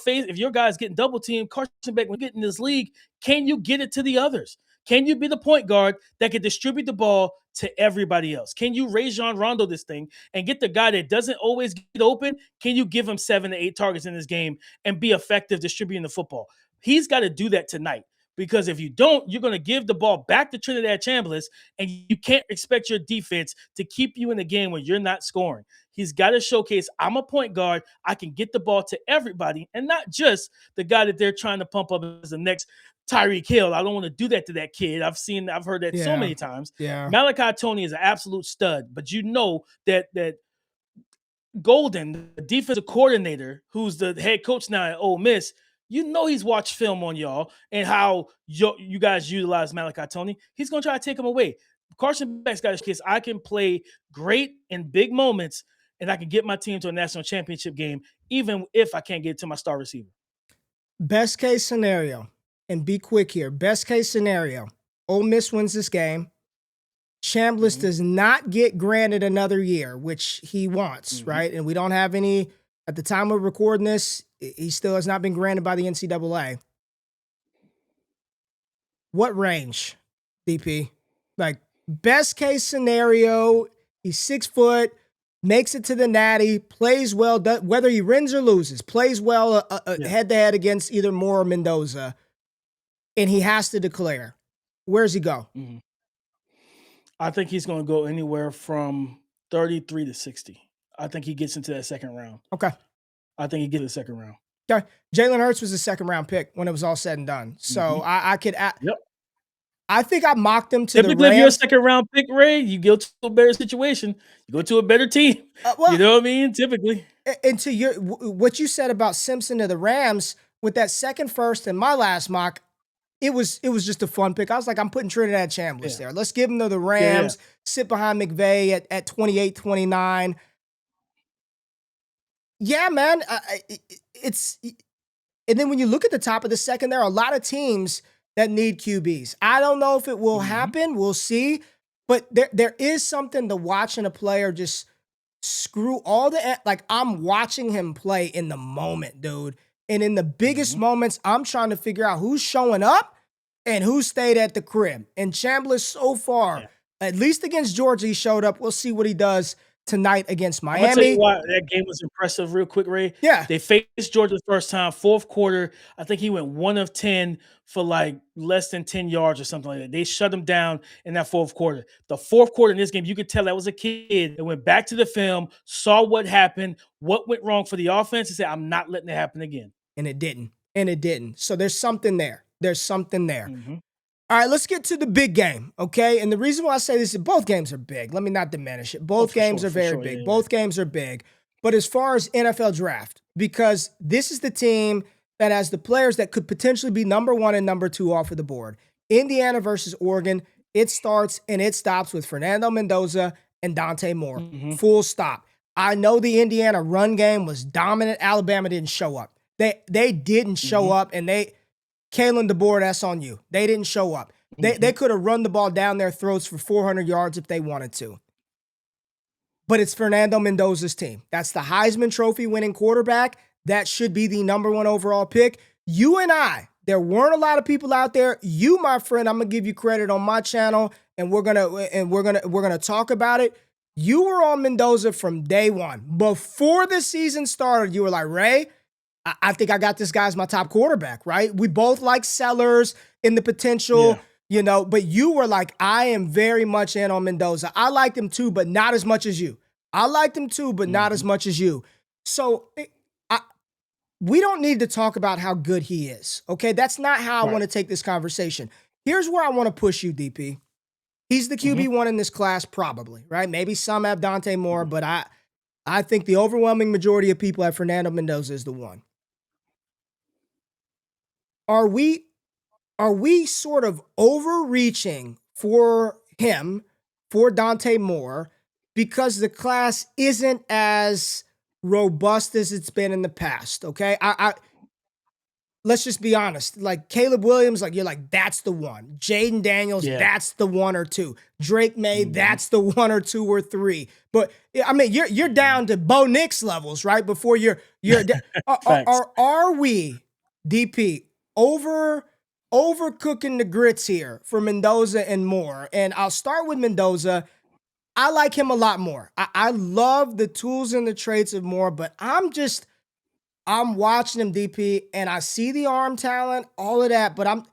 guy's getting double teamed, Carson Beck, when you get in this league, can you get it to the others? Can you be the point guard that can distribute the ball to everybody else? Can you Rajon Rondo this thing and get the guy that doesn't always get open? Can you give him 7 to 8 targets in this game and be effective distributing the football? He's got to do that tonight because if you don't, you're going to give the ball back to Trinidad Chambliss and you can't expect your defense to keep you in the game when you're not scoring. He's got to showcase, I'm a point guard. I can get the ball to everybody and not just the guy that they're trying to pump up as the next Tyreek Hill. I don't want to do that to that kid. I've heard that so many times. Yeah. Malachi Tony is an absolute stud, but you know that Golden, the defensive coordinator, who's the head coach now at Ole Miss, you know he's watched film on y'all and how you guys utilize Malachi Tony. He's going to try to take him away. Carson Beck's got his case. I can play great in big moments, and I can get my team to a national championship game, even if I can't get to my star receiver. Best case scenario, and be quick here. Best case scenario, Ole Miss wins this game. Chambliss does not get granted another year, which he wants, right? And we don't have any, at the time of recording this, he still has not been granted by the NCAA. What range, DP? Like, best case scenario, he's 6 foot, makes it to the natty, plays well, whether he wins or loses, plays well head-to-head against either Moore or Mendoza, and he has to declare. Where's he go? I think he's going to go anywhere from 33 to 60. I think he gets into that second round. Okay. I think he gets to the second round. Okay. Jalen Hurts was a second-round pick when it was all said and done. So I could I think I mocked him to Typically, the Rams. if you're a second-round pick, Ray, you go to a better situation. You go to a better team. You know what I mean? Typically. And to what you said about Simpson to the Rams, with that second first and my last mock, it was just a fun pick. I was like, I'm putting Trinidad Chambliss Yeah. there. Let's give him to the Yeah. Rams, sit behind McVay at 28, 29. Yeah, man. It's and then when you look at the top of the second, there are a lot of teams that need QBs. I don't know if it will happen. We'll see. But there is something to watching a player just screw all the like I'm watching him play in the moment, dude. And in the biggest moments, I'm trying to figure out who's showing up and who stayed at the crib. And Chambliss so far, at least against Georgia, he showed up. We'll see what he does tonight against I'm gonna tell you Miami. why that game was impressive real quick, Ray. Yeah. They faced Georgia the first time, fourth quarter. I think he went 1 of 10 for like less than 10 yards or something like that. They shut him down in that fourth quarter. The fourth quarter in this game, you could tell that was a kid that went back to the film, saw what happened, what went wrong for the offense, and said, I'm not letting it happen again. And it didn't. And it didn't. So there's something there. There's something there. All right, let's get to the big game, okay? And the reason why I say this is both games are big. Let me not diminish it. Both games are very big. Both games are big. But as far as NFL draft, because this is the team that has the players that could potentially be number 1 and number 2 off of the board. Indiana versus Oregon, it starts and it stops with Fernando Mendoza and Dante Moore. Full stop. I know the Indiana run game was dominant. Alabama didn't show up. They didn't show up, and Kalen DeBoer, that's on you. They didn't show up. They could have run the ball down their throats for 400 yards if they wanted to. But it's Fernando Mendoza's team. That's the Heisman Trophy winning quarterback. That should be the number 1 overall pick. You and I, there weren't a lot of people out there. You, my friend, I'm gonna give you credit on my channel, and we're gonna talk about it. You were on Mendoza from day one. Before the season started, you were like, Ray, I think I got this guy as my top quarterback, right? We both like sellers in the potential, but you were like, I am very much in on Mendoza. I liked him too, but not as much as you. I liked him too, but not as much as you. So we don't need to talk about how good he is, okay? That's not how I want to take this conversation. Here's where I want to push you, DP. He's the QB1 in this class, probably, right? Maybe some have Dante Moore, but I think the overwhelming majority of people have Fernando Mendoza as the one. Are we sort of overreaching for him, for Dante Moore, because the class isn't as robust as it's been in the past? Okay, let's just be honest. Like Caleb Williams, like you're like that's the one. Jaden Daniels, that's the 1 or 2. Drake May, that's the 1 or 2 or 3. But I mean, you're down to Bo Nix levels, right? Before you're are we DP overcooking the grits here for Mendoza and Moore? And I'll start with Mendoza. I like him a lot more. I love the tools and the traits of Moore, but I'm watching him, DP, and I see the arm talent, all of that, but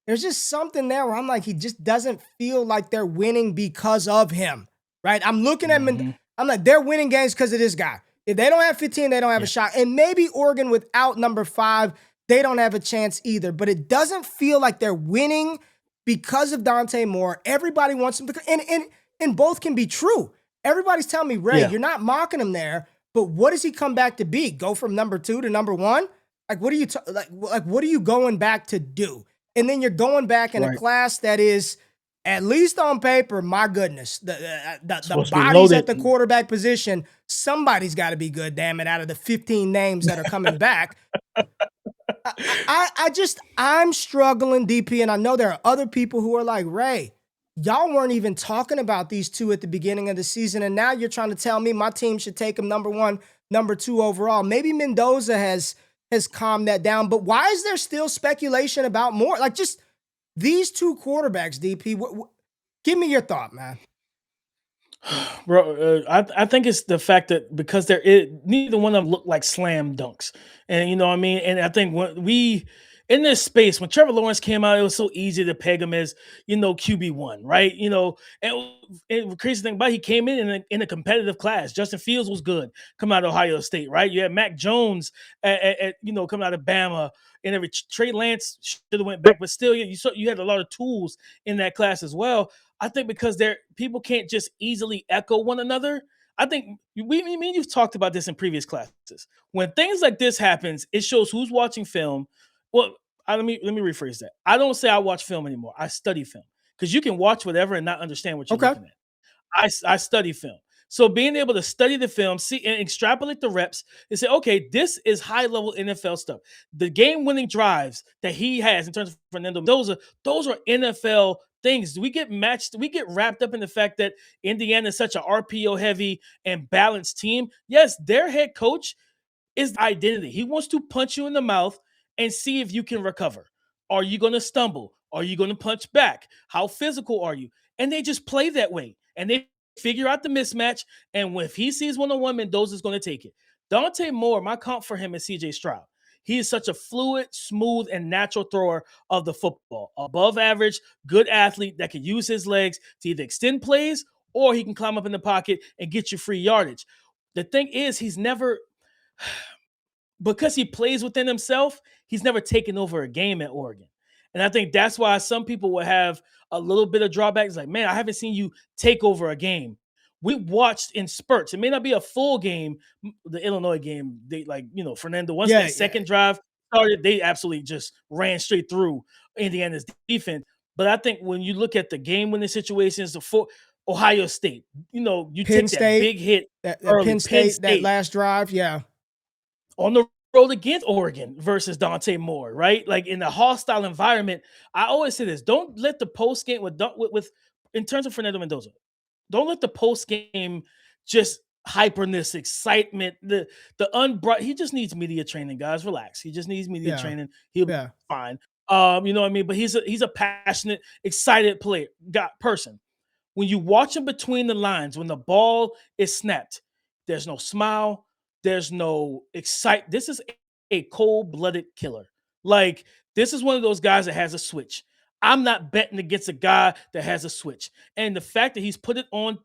there's just something there where I'm like, he just doesn't feel like they're winning because of him, right? I'm looking at him, I'm like, they're winning games because of this guy. If they don't have 15, they don't have a shot. And maybe Oregon without number 5, they don't have a chance either. But it doesn't feel like they're winning because of Dante Moore. Everybody wants him to, and both can be true. Everybody's telling me, Ray, you're not mocking him there, but what does he come back to be? Go from number 2 to number 1? Like, what are you what are you going back to do? And then you're going back in a class that is, at least on paper, my goodness, the bodies at the quarterback position, somebody's got to be good, damn it, out of the 15 names that are coming back. I'm struggling, DP, and I know there are other people who are like, Ray, y'all weren't even talking about these two at the beginning of the season, and now you're trying to tell me my team should take them number 1, number 2 overall. Maybe Mendoza has calmed that down, but why is there still speculation about more? Like, just these 2 quarterbacks, DP, give me your thought, man. Bro, I think it's the fact that because neither one of them look like slam dunks, and you know what I mean. And I think when in this space, when Trevor Lawrence came out, it was so easy to peg him as QB1, right? And the crazy thing about it, he came in a competitive class. Justin Fields was good coming out of Ohio State, right? You had Mac Jones coming out of Bama, and Trey Lance should have went back, but still, you had a lot of tools in that class as well. I think because people can't just easily echo one another. I think you've talked about this in previous classes. When things like this happens, it shows who's watching film. Well, let me rephrase that. I don't say I watch film anymore. I study film because you can watch whatever and not understand what you're Okay. looking at. I study film. So being able to study the film, see and extrapolate the reps and say, okay, this is high level NFL stuff. The game winning drives that he has in terms of Fernando, those are NFL things. We get wrapped up in the fact that Indiana is such an RPO heavy and balanced team. Yes, their head coach is identity. He wants to punch you in the mouth and see if you can recover. Are you going to stumble? Are you going to punch back? How physical are you? And they just play that way. And they figure out the mismatch. And if he sees one-on-one, Mendoza's going to take it. Dante Moore, my comp for him is CJ Stroud. He is such a fluid, smooth, and natural thrower of the football. Above average, good athlete that can use his legs to either extend plays or he can climb up in the pocket and get you free yardage. The thing is, he's never because he plays within himself, he's never taken over a game at Oregon. And I think that's why some people will have a little bit of drawbacks. Like, man, I haven't seen you take over a game. We watched in spurts. It may not be a full game. The Illinois game, Fernando, once Yeah, that second drive started, they absolutely just ran straight through Indiana's defense. But I think when you look at the game winning situations for Ohio State, you Penn take that State, big hit that early. Penn Penn State, that State last drive. Yeah. on the road against Oregon versus Dante Moore, right? Like in a hostile environment. I always say this: don't let the post game with in terms of Fernando Mendoza, don't let the post game just hyperness, excitement, the unbrought. He just needs media training, guys. Relax. He just needs media Yeah. training. He'll be Yeah. fine. You know what I mean? But he's a passionate, excited person. When you watch him between the lines, when the ball is snapped, there's no smile, there's no excite. This is a cold-blooded killer. Like, this is one of those guys that has a switch. I'm not betting against a guy that has a switch. And the fact that he's put it on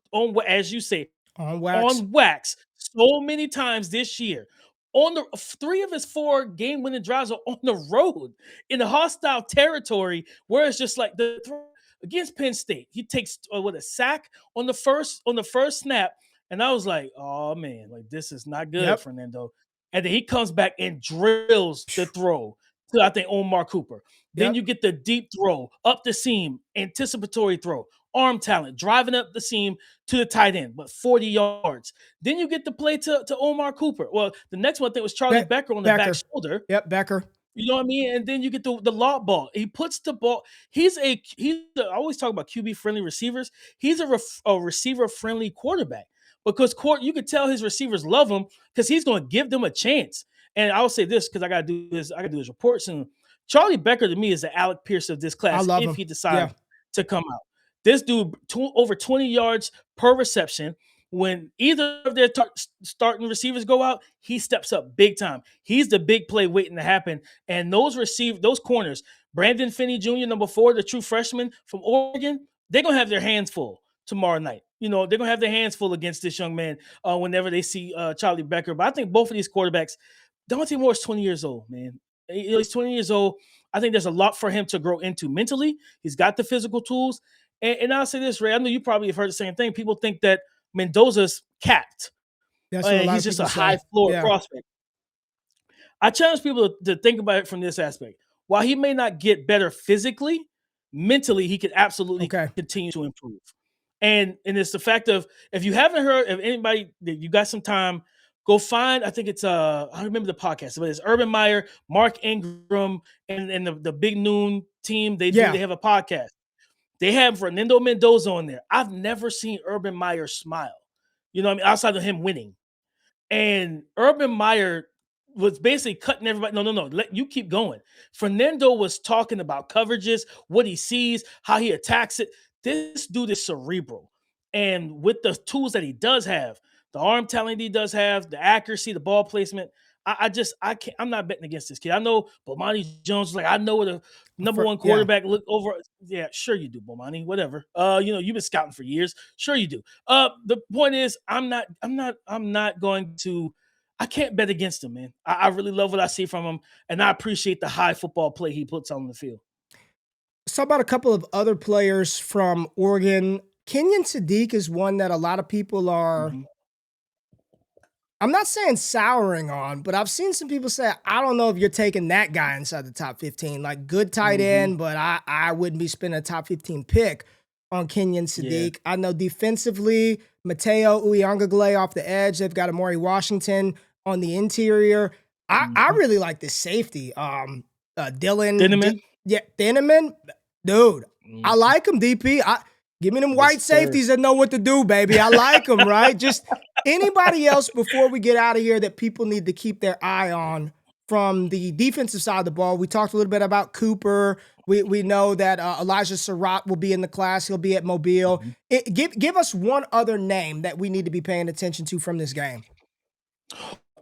as you say, On wax. on wax so many times this year. On the 3 of his 4 game-winning drives are on the road in a hostile territory where it's just like the against Penn State. He takes a sack on the first snap, and I was like, oh man, like this is not good, Yep. Fernando. And then he comes back and drills the throw to I think Omar Cooper. Then Yep. you get the deep throw up the seam, anticipatory throw, arm talent, driving up the seam to the tight end, but 40 yards. Then you get the play to Omar Cooper. Well, the next one I think was Charlie Becker on the back shoulder. Yep, Becker. You know what I mean? And then you get the lob ball. He puts the ball. I always talk about QB friendly receivers. He's a receiver friendly quarterback because you could tell his receivers love him because he's going to give them a chance. And I will say this because I got to do this. I got to do his reports. And Charlie Becker to me is the Alec Pierce of this class. I love if him. he decides to come out, this dude over 20 yards per reception. When either of their starting receivers go out, he steps up big time. He's the big play waiting to happen. And those corners, Brandon Finney Jr., number 4, the true freshman from Oregon, they're going to have their hands full tomorrow night. They're going to have their hands full against this young man whenever they see Charlie Becker. But I think both of these quarterbacks, Dante Moore is 20 years old, man. He's 20 years old. I think there's a lot for him to grow into mentally. He's got the physical tools. And I'll say this, Ray, I know you probably have heard the same thing. People think that Mendoza's capped. That's what He's just a high floor prospect. I challenge people to think about it from this aspect. While he may not get better physically, mentally, he could absolutely continue to improve. And it's the fact of, if you haven't heard, if anybody, you got some time, go find, I think it's, I remember the podcast, but it's Urban Meyer, Mark Ingram, and the Big Noon team. They have a podcast. They have Fernando Mendoza on there. I've never seen Urban Meyer smile. You know what I mean? Outside of him winning. And Urban Meyer was basically cutting everybody. No. Let you keep going. Fernando was talking about coverages, what he sees, how he attacks it. This dude is cerebral. And with the tools that he does have, the arm talent he does have, the accuracy, the ball placement, I can't. I'm not betting against this kid. I know Bomani Jones is like, I know what a number 1 quarterback look over. Yeah, sure you do, Bomani. Whatever. You've been scouting for years. Sure you do. The point is, I'm not going to. I can't bet against him, man. I really love what I see from him, and I appreciate the high football play he puts on the field. Let's talk about a couple of other players from Oregon. Kenyon Sadiq is one that a lot of people are I'm not saying souring on, but I've seen some people say, I don't know if you're taking that guy inside the top 15. Like, good tight Mhm. end, but I wouldn't be spending a top 15 pick on Kenyon Yeah. Sadiq. I know defensively, Matayo Uyunglele off the edge. They've got Amari Washington on the interior. I Mhm. really like this safety. Dylan, Cinnamon? yeah, Thieneman, dude. I Mhm. like him, DP. Give me them Yes, white sir. safeties that know what to do, baby. I like them, right? Just anybody else before we get out of here that people need to keep their eye on from the defensive side of the ball. We talked a little bit about Cooper. We know that Elijah Surratt will be in the class. He'll be at Mobile. Mhm. Give us one other name that we need to be paying attention to from this game.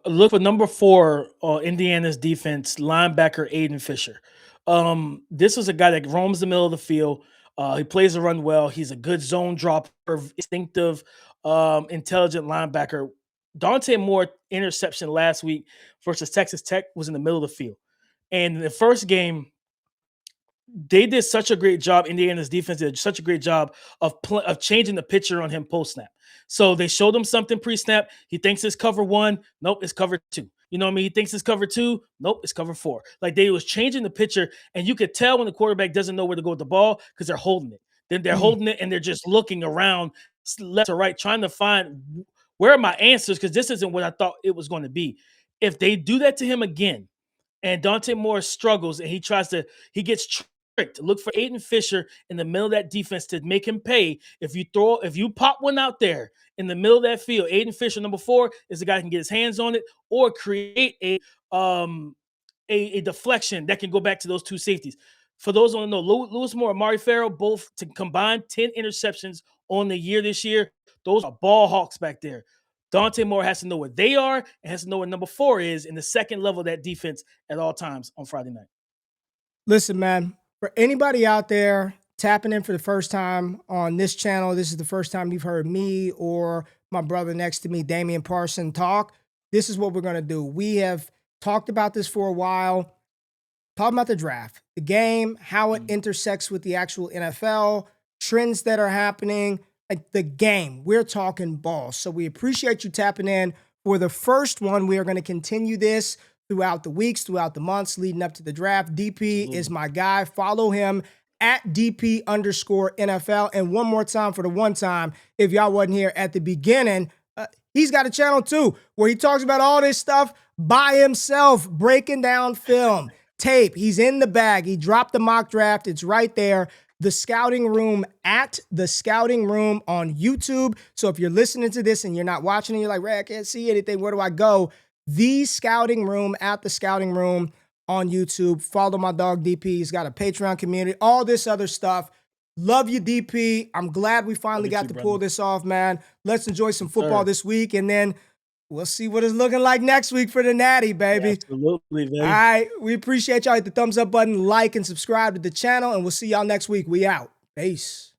Look for number 4, Indiana's defense, linebacker Aiden Fisher. This was a guy that roams the middle of the field. He plays the run well. He's a good zone dropper, instinctive, intelligent linebacker. Dante Moore interception last week versus Texas Tech was in the middle of the field. And in the first game, they did such a great job. Indiana's defense did such a great job of changing the picture on him post snap. So they showed him something pre snap. He thinks it's cover 1. Nope, it's cover 2. You know what I mean? He thinks it's cover 2. Nope, it's cover 4. Like they was changing the picture, and you could tell when the quarterback doesn't know where to go with the ball because they're holding it. Then they're Mm. holding it and they're just looking around left or right, trying to find where are my answers because this isn't what I thought it was going to be. If they do that to him again, and Dante Moore struggles and he gets tricked. Look for Aiden Fisher in the middle of that defense to make him pay. If you pop one out there in the middle of that field, Aiden Fisher, number 4, is the guy who can get his hands on it or create a deflection that can go back to those 2 safeties. For those who don't know, Lewis Moore, Amari Farrell, both to combine 10 interceptions on the year this year. Those are ball hawks back there. Dante Moore has to know where they are and has to know where number 4 is in the second level of that defense at all times on Friday night. Listen, man, for anybody out there tapping in for the first time on this channel, this is the first time you've heard me or my brother next to me, Damian Parson, talk. This is what we're going to do. We have talked about this for a while, talking about the draft, the game, how it intersects with the actual NFL, trends that are happening, like the game. We're talking ball. So we appreciate you tapping in for the first one. We are going to continue this throughout the weeks, throughout the months leading up to the draft. DP is Absolutely. my guy. Follow him at DP_NFL. And one more time for the one time, if y'all wasn't here at the beginning, he's got a channel too where he talks about all this stuff by himself, breaking down film, tape. He's in the bag. He dropped the mock draft. It's right there. The Scouting Room at The Scouting Room on YouTube. So if you're listening to this and you're not watching and you're like, Ray, I can't see anything, where do I go? The Scouting Room at The Scouting Room on YouTube. Follow my dog DP. He's got a Patreon community, all this other stuff. Love you, DP. I'm glad we finally Love you got too, to brother. pull this off, man. Let's enjoy some Yes, football sir. this week, and then we'll see what it's looking like next week for the Natty, baby. Absolutely, All baby. right. We appreciate y'all. Hit the thumbs up button, like, and subscribe to the channel, and we'll see y'all next week. We out. Peace.